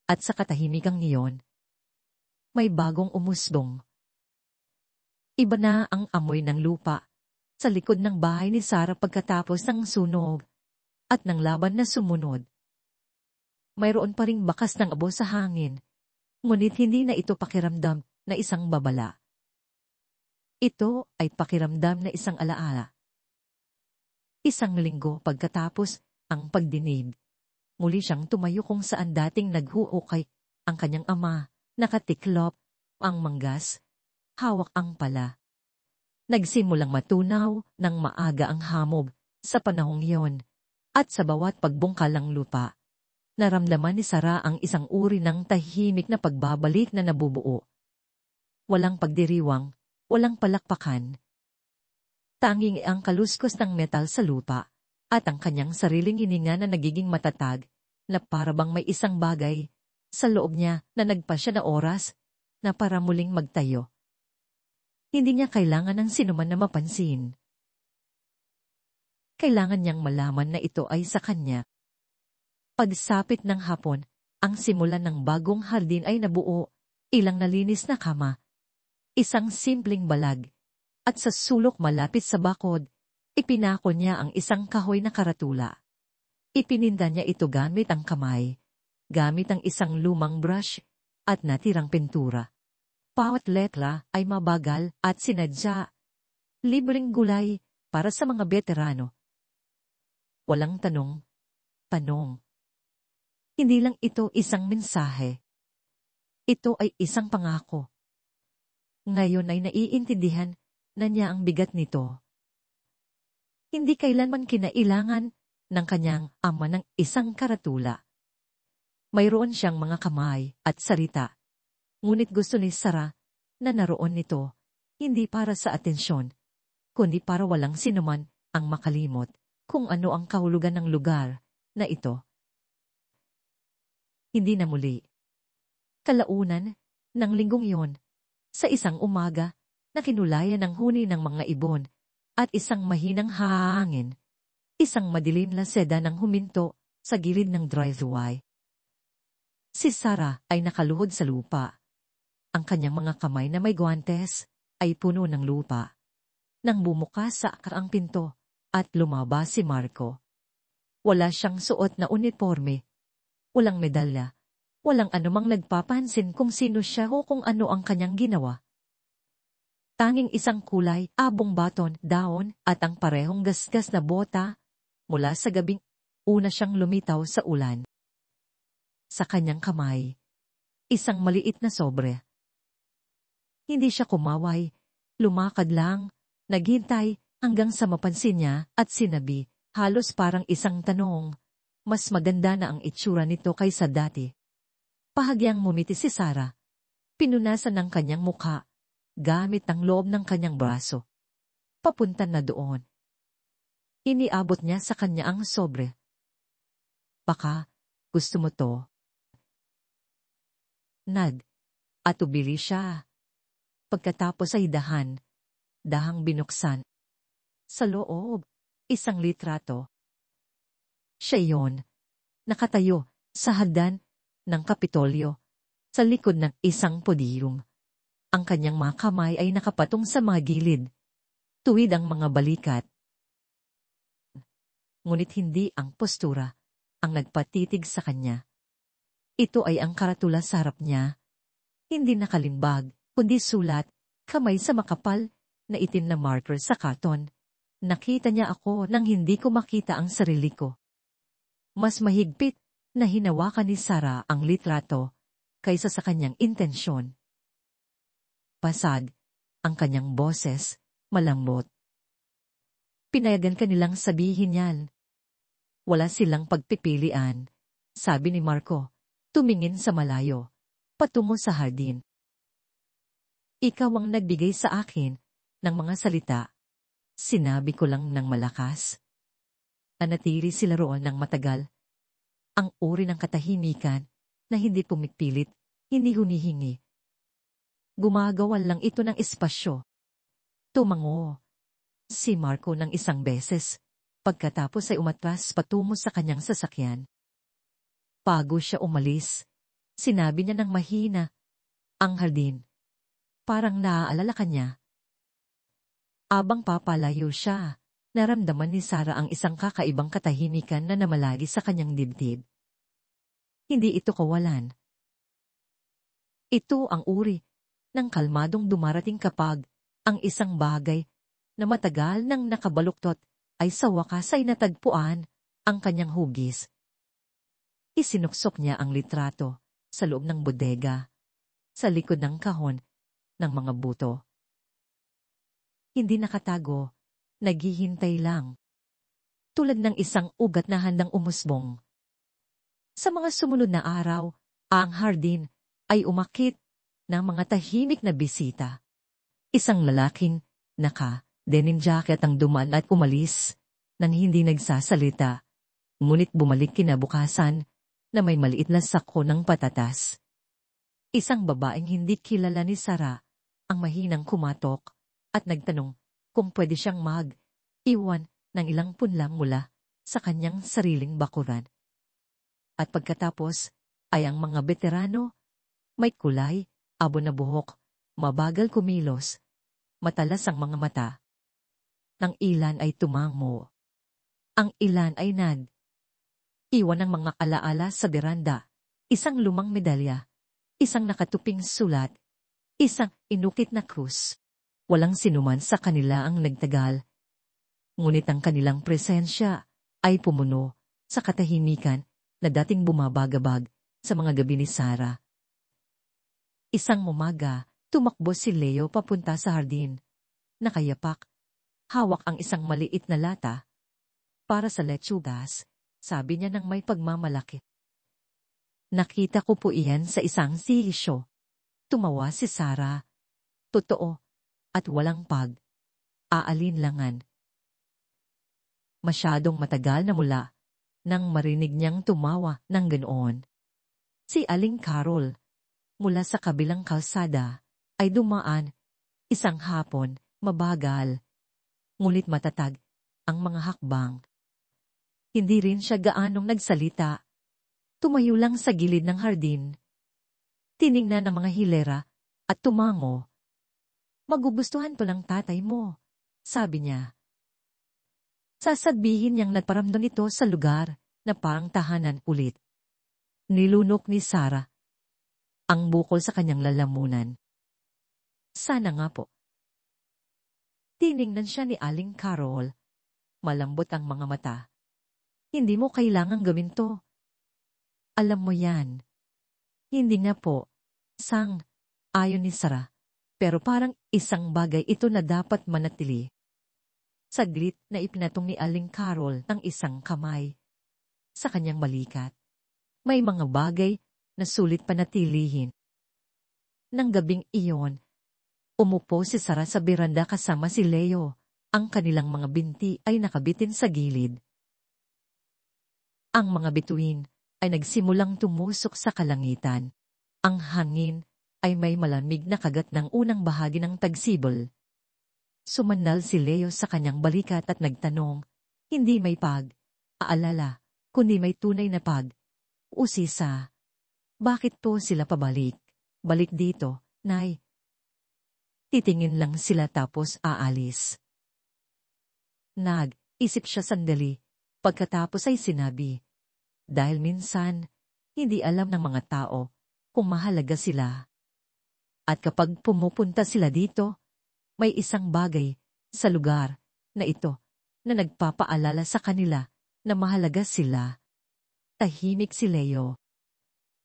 Speaker 1: At sa katahimikang iyon, may bagong umusbong. Iba na ang amoy ng lupa sa likod ng bahay ni Sarah pagkatapos ng sunog at ng laban na sumunod. Mayroon pa ring bakas ng abo sa hangin, ngunit hindi na ito pakiramdam na isang babala. Ito ay pakiramdam na isang alaala. Isang linggo pagkatapos ang pagdinig, muli siyang tumayo kung saan dating naghuukay ang kanyang ama, nakatiklop ang manggas, hawak ang pala. Nagsimulang matunaw ng maaga ang hamog sa panahong iyon, at sa bawat pagbungkal ng lupa, naramdaman ni Sara ang isang uri ng tahimik na pagbabalik na nabubuo. Walang pagdiriwang, walang palakpakan. Tanging ang kaluskos ng metal sa lupa, at ang kanyang sariling hininga na nagiging matatag, na parabang may isang bagay sa loob niya na nagpasya na oras na para muling magtayo. Hindi niya kailangan ng sinuman na mapansin. Kailangan niyang malaman na ito ay sa kanya. Pagsapit ng hapon, ang simulan ng bagong hardin ay nabuo, ilang nalinis na kama, isang simpleng balag, at sa sulok malapit sa bakod, ipinako niya ang isang kahoy na karatula. Ipininda niya ito gamit ang kamay, gamit ang isang lumang brush at natirang pintura. Bawat letra ay mabagal at sinadya. Libreng gulay para sa mga veterano. Walang tanong. Hindi lang ito isang mensahe. Ito ay isang pangako. Ngayon ay naiintindihan na niya ang bigat nito. Hindi kailanman kinailangan ng kanyang ama ng isang karatula. Mayroon siyang mga kamay at salita. Ngunit gusto ni Sara na naroon nito, hindi para sa atensyon, kundi para walang sinuman ang makalimot kung ano ang kahulugan ng lugar na ito. Hindi na muli. Kalaunan ng linggong iyon, sa isang umaga, na kinulayan ng huni ng mga ibon at isang mahinang hangin, isang madilim na seda nang huminto sa gilid ng driveway. Si Sara ay nakaluhod sa lupa. Ang kanyang mga kamay na may guwantes ay puno ng lupa. Nang bumukas sa ang pinto at lumabas si Marco. Wala siyang suot na uniforme. Walang medalya. Walang anumang nagpapansin kung sino siya o kung ano ang kanyang ginawa. Tanging isang kulay, abong baton, daon at ang parehong gasgas na bota mula sa gabing una siyang lumitaw sa ulan. Sa kanyang kamay, isang maliit na sobre. Hindi siya kumaway, lumakad lang, naghintay hanggang sa mapansin niya at sinabi, halos parang isang tanong, mas maganda na ang itsura nito kaysa dati. Pahagyang ngumiti si Sara. Pinunasan ng kanyang mukha, gamit ang loob ng kanyang braso. Papunta na doon. Iniabot niya sa kanya ang sobre. Baka, gusto mo to? Atubili siya. Pagkatapos ay dahang binuksan. Sa loob, isang litrato. Siya yon, nakatayo sa hagdan ng Kapitolyo, sa likod ng isang podiyum. Ang kanyang mga kamay ay nakapatong sa mga gilid, tuwid ang mga balikat. Ngunit hindi ang postura ang nagpatitig sa kanya. Ito ay ang karatula sa harap niya. Hindi nakalimbag, kundi sulat, kamay sa makapal na itim na marker sa katon. Nakita niya ako nang hindi ko makita ang sarili ko. Mas mahigpit na hinawakan ni Sara ang litrato kaysa sa kanyang intensyon. Pasag, ang kanyang boses, malambot. Pinayagan kanilang sabihin yan. Wala silang pagpipilian, sabi ni Marco, tumingin sa malayo, patungo sa hardin. Ikaw ang nagbigay sa akin ng mga salita. Sinabi ko lang ng malakas. Nanatili sila roon ng matagal. Ang uri ng katahimikan na hindi pumipilit, hindi hunihingi. Gumagawa lang ito ng espasyo. Tumango si Marco ng isang beses, pagkatapos ay umatras patungo sa kanyang sasakyan. Bago siya umalis, sinabi niya ng mahina, ang hardin. Parang naaalala ka niya. Abang papalayo siya, naramdaman ni Sara ang isang kakaibang katahimikan na namalagi sa kanyang dibdib. Hindi ito kawalan. Ito ang uri ng kalmadong dumarating kapag Ang isang bagay na matagal nang nakabaluktot ay sa wakas ay natagpuan ang kanyang hugis. Isinuksok niya ang litrato sa loob ng bodega, sa likod ng kahon ng mga buto. Hindi nakatago, naghihintay lang. Tulad ng isang ugat na handang umusbong. Sa mga sumunod na araw, ang hardin ay umakit ng mga tahimik na bisita. Isang lalaking naka-denim jacket ang dumaan at umalis nang hindi nagsasalita, ngunit bumalik kinabukasan na may maliit na sako ng patatas. Isang babaeng hindi kilala ni Sarah ang mahinang kumatok at nagtanong kung pwede siyang mag-iwan ng ilang punlang mula sa kanyang sariling bakuran. At pagkatapos ay ang mga veterano, may kulay, abo na buhok, mabagal kumilos, matalas ang mga mata. Ang ilan ay tumango. Ang ilan ay iwan ng mga alaala sa beranda, isang lumang medalya, isang nakatuping sulat, isang inukit na krus. Walang sinuman sa kanila ang nagtagal. Ngunit ang kanilang presensya ay pumuno sa katahimikan na dating bumabagabag sa mga gabi ni Sarah. Isang umaga, tumakbo si Leo papunta sa hardin. Nakayapak, hawak ang isang maliit na lata. Para sa lechugas, sabi niya nang may pagmamalaki. Nakita ko po iyan sa isang sisyo. Tumawa si Sarah. Totoo, at walang aalinlangan. Masyadong matagal na mula nang marinig niyang tumawa ng ganoon. Si Aling Carol, mula sa kabilang kalsada, ay dumaan, isang hapon, mabagal. Ngunit matatag ang mga hakbang. Hindi rin siya gaanong nagsalita. Tumayo lang sa gilid ng hardin. Tiningnan ang mga hilera at tumango. Magugustuhan to ng tatay mo, sabi niya. Sasabihin niyang nagparamdam ito sa lugar na parang tahanan ulit. Nilunok ni Sarah ang bukol sa kanyang lalamunan. Sana nga po. Tiningnan siya ni Aling Carol. Malambot ang mga mata. Hindi mo kailangang gawin to. Alam mo yan. Hindi nga po. Ayon ni Sarah. Pero parang isang bagay ito na dapat manatili. Saglit na ipinatong ni Aling Carol ng isang kamay sa kanyang balikat. May mga bagay na sulit panatilihin. Nang gabing iyon, umupo si Sarah sa beranda kasama si Leo. Ang kanilang mga binti ay nakabitin sa gilid. Ang mga bituin ay nagsimulang tumusok sa kalangitan. Ang hangin ay may malamig na kagat ng unang bahagi ng tagsibol. Sumandal si Leo sa kanyang balikat at nagtanong, hindi may aalala, kundi may tunay na usisa. Bakit po sila pabalik? Balik dito, Nay. Titingin lang sila tapos aalis. Nag-isip siya sandali, pagkatapos ay sinabi, dahil minsan, hindi alam ng mga tao kung mahalaga sila. At kapag pumupunta sila dito, may isang bagay sa lugar na ito na nagpapaalala sa kanila na mahalaga sila. Tahimik si Leo.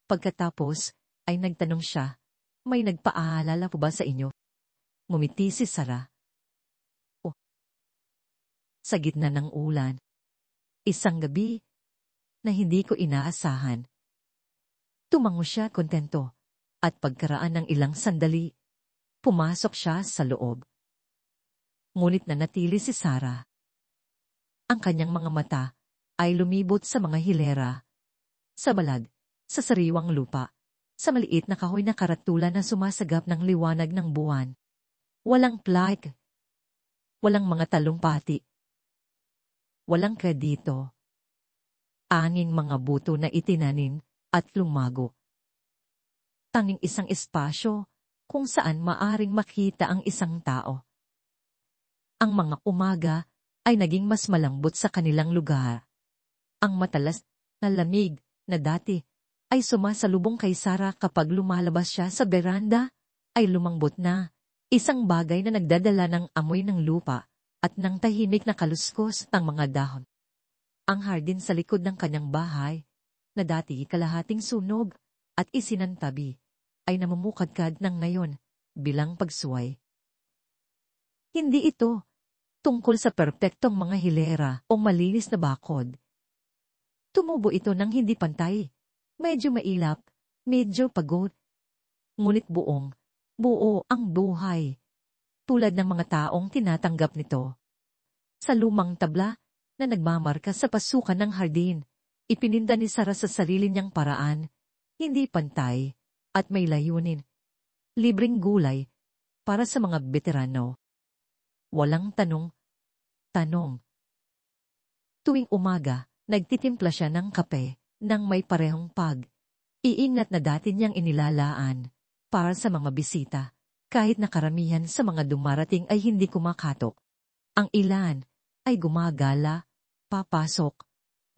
Speaker 1: Pagkatapos ay nagtanong siya, may nagpaalala po ba sa inyo? Ngumiti si Sarah. Sa gitna ng ulan. Isang gabi na hindi ko inaasahan. Tumango siya kontento at pagkaraan ng ilang sandali, pumasok siya sa loob. Ngunit nanatili si Sarah. Ang kanyang mga mata ay lumibot sa mga hilera, sa balag, sa sariwang lupa, sa maliit na kahoy na karatulan na sumasagap ng liwanag ng buwan. Walang plaque, walang mga talumpati, walang kredito. Anging mga buto na itinanim at lumago. Tanging isang espasyo kung saan maaring makita ang isang tao. Ang mga umaga ay naging mas malambot sa kanilang lugar. Ang matalas na lamig na dati ay sumasalubong kay Sarah kapag lumalabas siya sa beranda ay lumambot na Isang bagay na nagdadala ng amoy ng lupa at ng tahimik na kaluskos ng mga dahon. Ang hardin sa likod ng kanyang bahay, na dati kalahating sunog at isinantabi, ay namumukadkad ng ngayon bilang pagsuway. Hindi ito tungkol sa perpektong mga hilera o malinis na bakod. Tumubo ito ng hindi pantay, medyo mailap, medyo pagod, ngunit buo ang buhay, tulad ng mga taong tinatanggap nito. Sa lumang tabla na nagmamarka sa pasukan ng hardin, ipininda ni Sarah sa sarili niyang paraan, hindi pantay, at may layunin. Libreng gulay para sa mga veterano. Walang tanong. Tuwing umaga, nagtitimpla siya ng kape nang may parehong iingat na dati niyang inilalaan para sa mga bisita, kahit na karamihan sa mga dumarating ay hindi kumakatok. Ang ilan ay gumagala, papasok,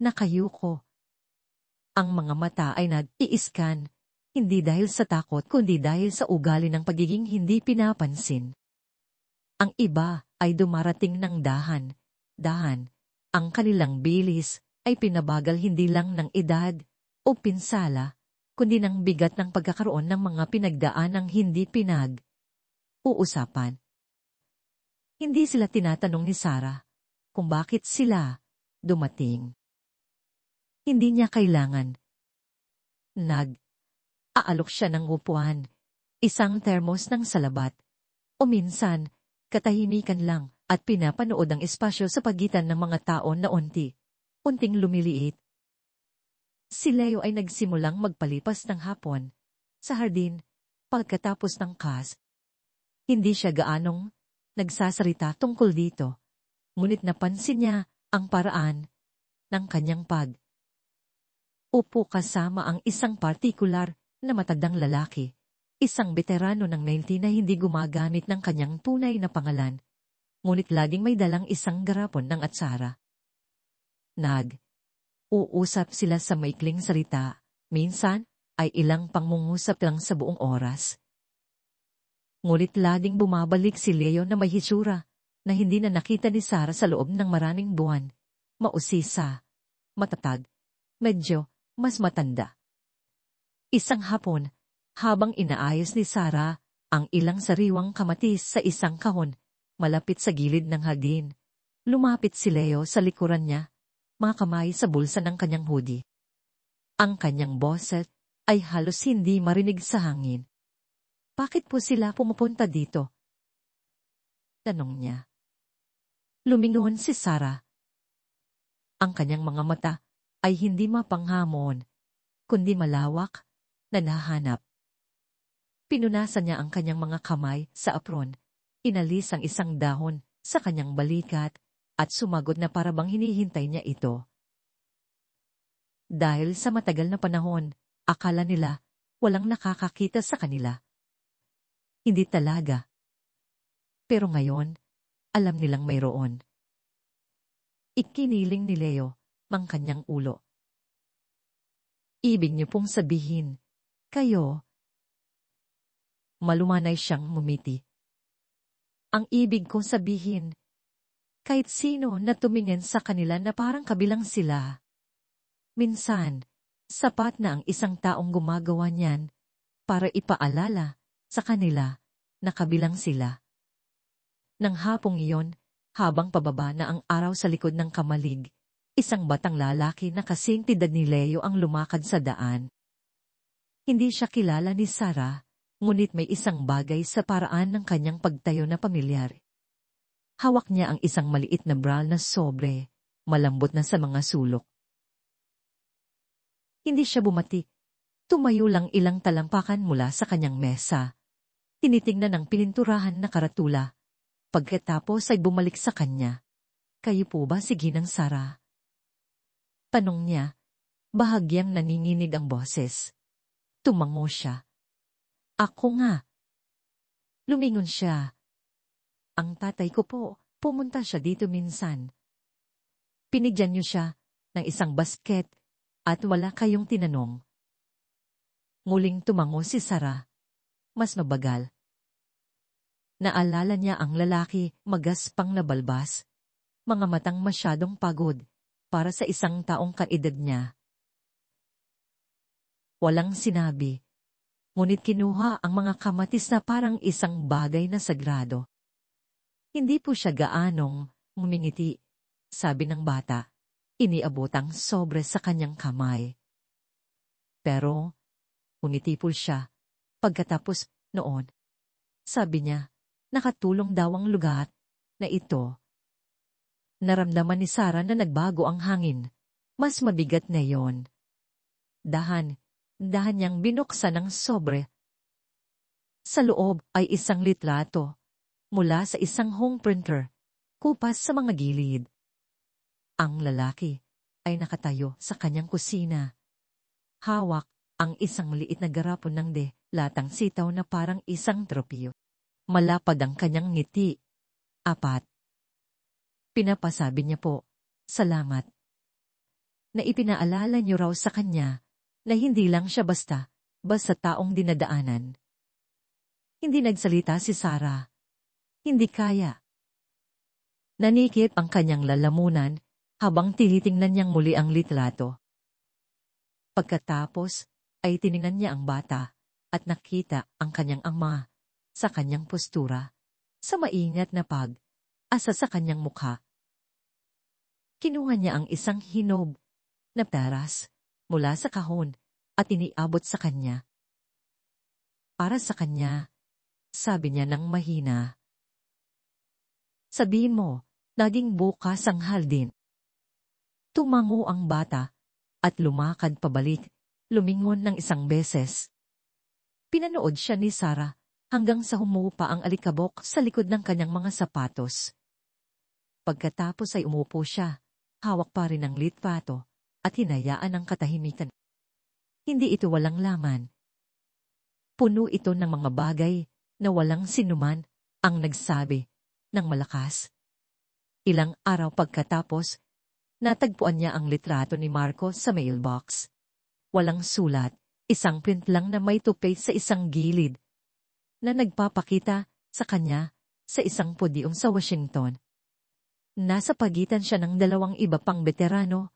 Speaker 1: nakayuko. Ang mga mata ay nag-iiskan, hindi dahil sa takot kundi dahil sa ugali ng pagiging hindi pinapansin. Ang iba ay dumarating ng dahan. Ang kanilang bilis ay pinabagal hindi lang ng edad o pinsala, kundi ng bigat ng pagkakaroon ng mga pinagdaanang hindi uusapan. Hindi sila tinatanong ni Sarah kung bakit sila dumating. Hindi niya kailangan. Aalok siya ng upuan, isang termos ng salabat, o minsan, katahimikan lang at pinapanood ang espasyo sa pagitan ng mga tao na unting lumiliit. Si Leo ay nagsimulang magpalipas ng hapon sa hardin pagkatapos ng class. Hindi siya gaanong nagsasarita tungkol dito, ngunit napansin niya ang paraan ng kanyang upo kasama ang isang partikular na matandang lalaki, isang veterano ng 90 na hindi gumagamit ng kanyang tunay na pangalan, ngunit laging may dalang isang garapon ng atsara. Uusap sila sa maikling salita, minsan ay ilang pangungusap lang sa buong oras. Ngunit laging bumabalik si Leo na may hitsura na hindi na nakita ni Sarah sa loob ng maraming buwan, mausisa, matatag, medyo mas matanda. Isang hapon, habang inaayos ni Sarah ang ilang sariwang kamatis sa isang kahon, malapit sa gilid ng hardin, lumapit si Leo sa likuran niya, mga kamay sa bulsa ng kanyang hoodie. Ang kanyang boses ay halos hindi marinig sa hangin. Bakit po sila pumupunta dito? Tanong niya. Lumingon si Sarah. Ang kanyang mga mata ay hindi mapanghamon, kundi malawak, na nahanap. Pinunasan niya ang kanyang mga kamay sa apron, inalis ang isang dahon sa kanyang balikat, at sumagot na para bang hinihintay niya ito. Dahil sa matagal na panahon, akala nila walang nakakakita sa kanila. Hindi talaga. Pero ngayon, alam nilang mayroon. Ikiniling ni Leo ang kanyang ulo. Ibig niyo pong sabihin, kayo. Malumanay siyang ngumiti. Ang ibig kong sabihin, kahit sino na tumingin sa kanila na parang kabilang sila. Minsan, sapat na ang isang taong gumagawa niyan para ipaalala sa kanila na kabilang sila. Nang hapong iyon, habang pababa na ang araw sa likod ng kamalig, isang batang lalaki na kasing edad ni Leo ang lumakad sa daan. Hindi siya kilala ni Sarah, ngunit may isang bagay sa paraan ng kanyang pagtayo na pamilyar. Hawak niya ang isang maliit na brown na sobre, malambot na sa mga sulok. Hindi siya bumati. Tumayo lang ilang talampakan mula sa kanyang mesa. Tinitingnan ang pininturahan na karatula. Pagkatapos ay bumalik sa kanya. Kayo po ba si Ginang Sarah? Tanong niya, bahagyang naninginig ang boses. Tumango siya. Ako nga. Lumingon siya. Ang tatay ko po, pumunta siya dito minsan. Pinigyan niyo siya ng isang basket at wala kayong tinanong. Muling tumango si Sarah. Mas mabagal. Naalala niya ang lalaki, magaspang na balbas, mga matang masyadong pagod para sa isang taong kaedad niya. Walang sinabi, ngunit kinuha ang mga kamatis na parang isang bagay na sagrado. Hindi po siya gaanong ngumingiti, sabi ng bata, iniabot ang sobre sa kanyang kamay. Pero, ngumiti po siya, pagkatapos noon, sabi niya, nakatulong daw ang lugar na ito. Naramdaman ni Sarah na nagbago ang hangin, mas mabigat na yon. Dahan niyang binuksan ang sobre. Sa loob ay isang litrato, mula sa isang home printer, kupas sa mga gilid. Ang lalaki ay nakatayo sa kanyang kusina. Hawak ang isang liit na garapon ng latang sitaw na parang isang tropeo. Malapad ang kanyang ngiti. 4. Pinapasabi niya po, salamat. Na ipinaalala niyo raw sa kanya na hindi lang siya basta taong dinadaanan. Hindi nagsalita si Sarah. Hindi kaya. Nanikip ang kanyang lalamunan habang tinitingnan niyang muli ang litrato. Pagkatapos ay tiningnan niya ang bata at nakita ang kanyang ama sa kanyang postura, sa maingat na asa sa kanyang mukha. Kinuha niya ang isang hinog na taras mula sa kahon at iniabot sa kanya. Para sa kanya, sabi niya ng mahina. Sabihin mo, naging bukas ang haldin. Tumango ang bata at lumakad pabalik, lumingon ng isang beses. Pinanood siya ni Sarah hanggang sa humupa ang alikabok sa likod ng kanyang mga sapatos. Pagkatapos ay umupo siya, hawak pa rin ang litrato at hinayaan ang katahimikan. Hindi ito walang laman. Puno ito ng mga bagay na walang sinuman ang nagsabi ng malakas. Ilang araw pagkatapos, natagpuan niya ang litrato ni Marco sa mailbox. Walang sulat, isang print lang na may toothpaste sa isang gilid na nagpapakita sa kanya sa isang podyum sa Washington. Nasa pagitan siya ng dalawang iba pang veterano.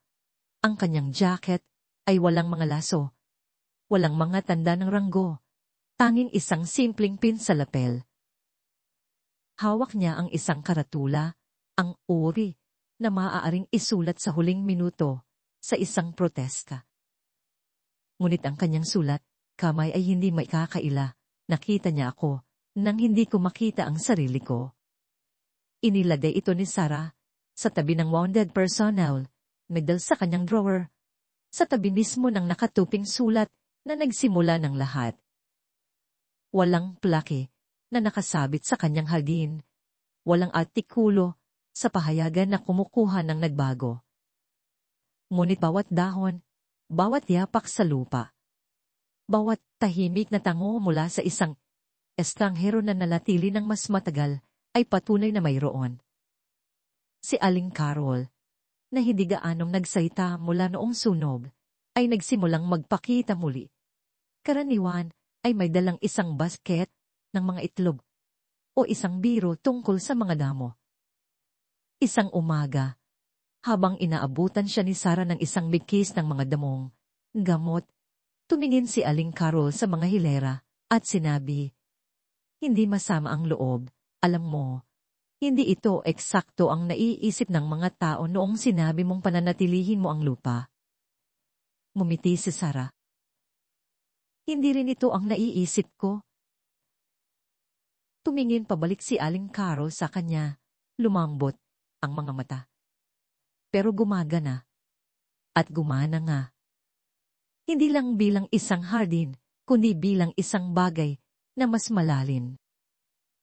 Speaker 1: Ang kanyang jacket ay walang mga laso, walang mga tanda ng ranggo, tanging isang simpleng pin sa lapel. Hawak niya ang isang karatula, ang uri na maaaring isulat sa huling minuto sa isang protesta. Ngunit ang kanyang sulat, kamay ay hindi maikakaila. Nakita niya ako nang hindi ko makita ang sarili ko. Inilagay ito ni Sarah sa tabi ng wounded personnel, medal sa kanyang drawer, sa tabi mismo ng nakatuping sulat na nagsimula ng lahat. Walang plake na nakasabit sa kanyang haldin, walang artikulo sa pahayagan na kumukuha ng nagbago. Ngunit bawat dahon, bawat yapak sa lupa, bawat tahimik na tango mula sa isang estranghero na nalatili ng mas matagal ay patunay na mayroon. Si Aling Carol, na hindi gaanong nagsalita mula noong sunog, ay nagsimulang magpakita muli. Karaniwan ay may dalang isang basket ng mga itlog o isang biro tungkol sa mga damo. Isang umaga, habang inaabutan siya ni Sarah ng isang bigkis ng mga damong gamot, tumingin si Aling Carol sa mga hilera at sinabi, hindi masama ang loob, alam mo, hindi ito eksakto ang naiisip ng mga tao noong sinabi mong pananatilihin mo ang lupa. Ngumiti si Sarah. Hindi rin ito ang naiisip ko. Tumingin pabalik si Aling Carol sa kanya, lumambot ang mga mata. Pero gumagana. At gumana nga. Hindi lang bilang isang hardin, kundi bilang isang bagay na mas malalim.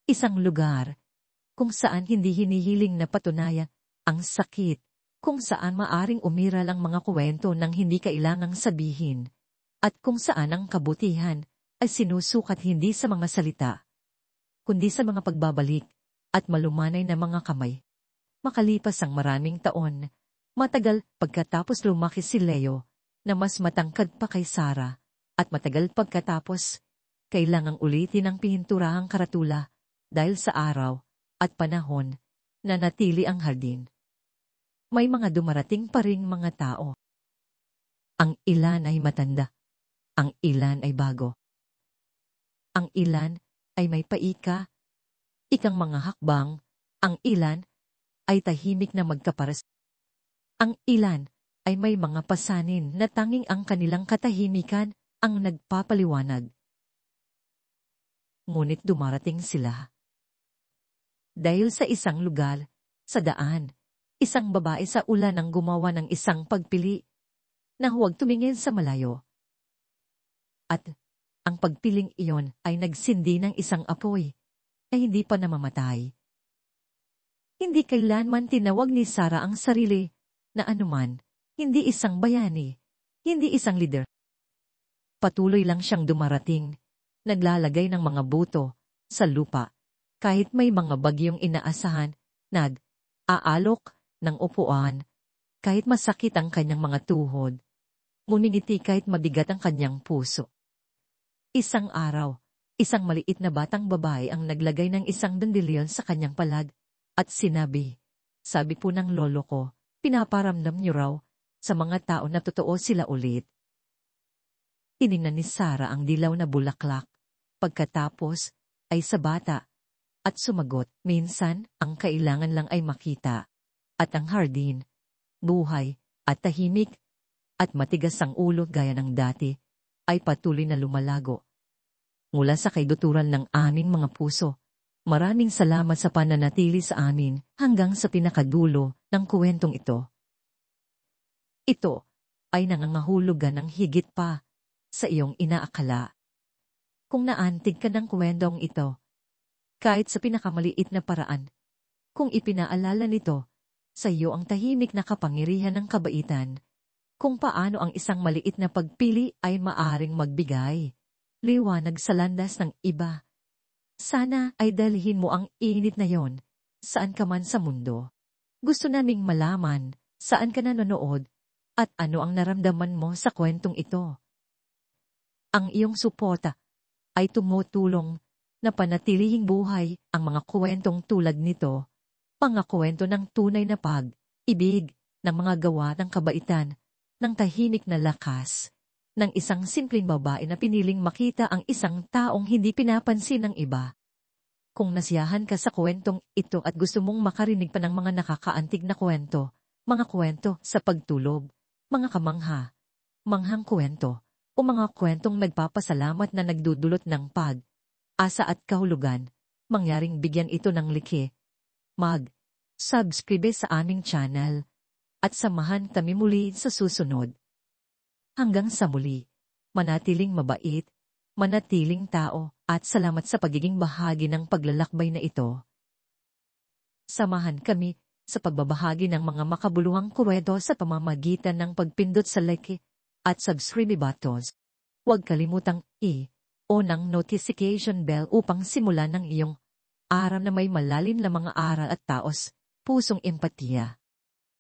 Speaker 1: Isang lugar kung saan hindi hinihiling na patunayan ang sakit, kung saan maaring umiral ang mga kwento ng hindi kailangang sabihin, at kung saan ang kabutihan ay sinusukat hindi sa mga salita, kundi sa mga pagbabalik at malumanay na mga kamay. Makalipas ang maraming taon, matagal pagkatapos lumaki si Leo, na mas matangkad pa kay Sarah, at matagal pagkatapos, kailangang ulitin ang pininturahang karatula dahil sa araw at panahon na natili ang hardin. May mga dumarating pa ring mga tao. Ang ilan ay matanda, ang ilan ay bago. Ang ilan ay may paika, ikang mga hakbang, ang ilan ay tahimik na magkaparas. Ang ilan ay may mga pasanin na tanging ang kanilang katahimikan ang nagpapaliwanag. Ngunit dumarating sila. Dahil sa isang lugar, sa daan, isang babae sa ulan ang gumawa ng isang pagpili na huwag tumingin sa malayo. At ang pagpiling iyon ay nagsindi ng isang apoy na hindi pa namamatay. Hindi kailanman tinawag ni Sarah ang sarili na anuman, hindi isang bayani, hindi isang leader. Patuloy lang siyang dumarating, naglalagay ng mga buto sa lupa, kahit may mga bagyong inaasahan, nag-aalok ng upuan, kahit masakit ang kanyang mga tuhod, nguningiti kahit mabigat ang kanyang puso. Isang araw, isang maliit na batang babae ang naglagay ng isang dandelion sa kanyang palag, at sinabi, sabi po ng lolo ko, pinaparamdam niyo raw sa mga tao na totoo sila ulit. Tiningnan ni Sarah ang dilaw na bulaklak, pagkatapos ay sa bata, at sumagot, minsan ang kailangan lang ay makita, at ang hardin, buhay, at tahimik, at matigas ang ulo gaya ng dati, ay patuloy na lumalago. Mula sa kaiduturan ng aming mga puso, maraming salamat sa pananatili sa amin hanggang sa pinakadulo ng kwentong ito. Ito ay nangangahulugan ng higit pa sa iyong inaakala. Kung naantig ka ng kwentong ito, kahit sa pinakamaliit na paraan, kung ipinaalala nito sa iyo ang tahimik na kapangyarihan ng kabaitan, kung paano ang isang maliit na pagpili ay maaring magbigay liwanag sa landas ng iba, sana ay dalhin mo ang init na yon saan ka man sa mundo. Gusto naming malaman saan ka nanonood at ano ang naramdaman mo sa kwentong ito. Ang iyong suporta ay tumutulong na panatilihing buhay ang mga kwentong tulad nito, mga kwento ng tunay na pag-ibig, ng mga gawa ng kabaitan, ng tahimik na lakas, ng isang simpleng babae na piniling makita ang isang taong hindi pinapansin ng iba. Kung nasiyahan ka sa kwentong ito at gusto mong makarinig pa ng mga nakakaantig na kwento, mga kwento sa pagtulog, mga kamangha, manghang kwento, o mga kwentong nagpapasalamat na nagdudulot ng asa at kahulugan, mangyaring bigyan ito ng likhe. Mag-subscribe sa aming channel at samahan kami muli sa susunod. Hanggang sa muli, manatiling mabait, manatiling tao, at salamat sa pagiging bahagi ng paglalakbay na ito. Samahan kami sa pagbabahagi ng mga makabuluhang kwento sa pamamagitan ng pagpindot sa like at subscribe buttons. Huwag kalimutang o ng notification bell upang simulan ng iyong araw na may malalim na mga aral at taos, pusong empatiya.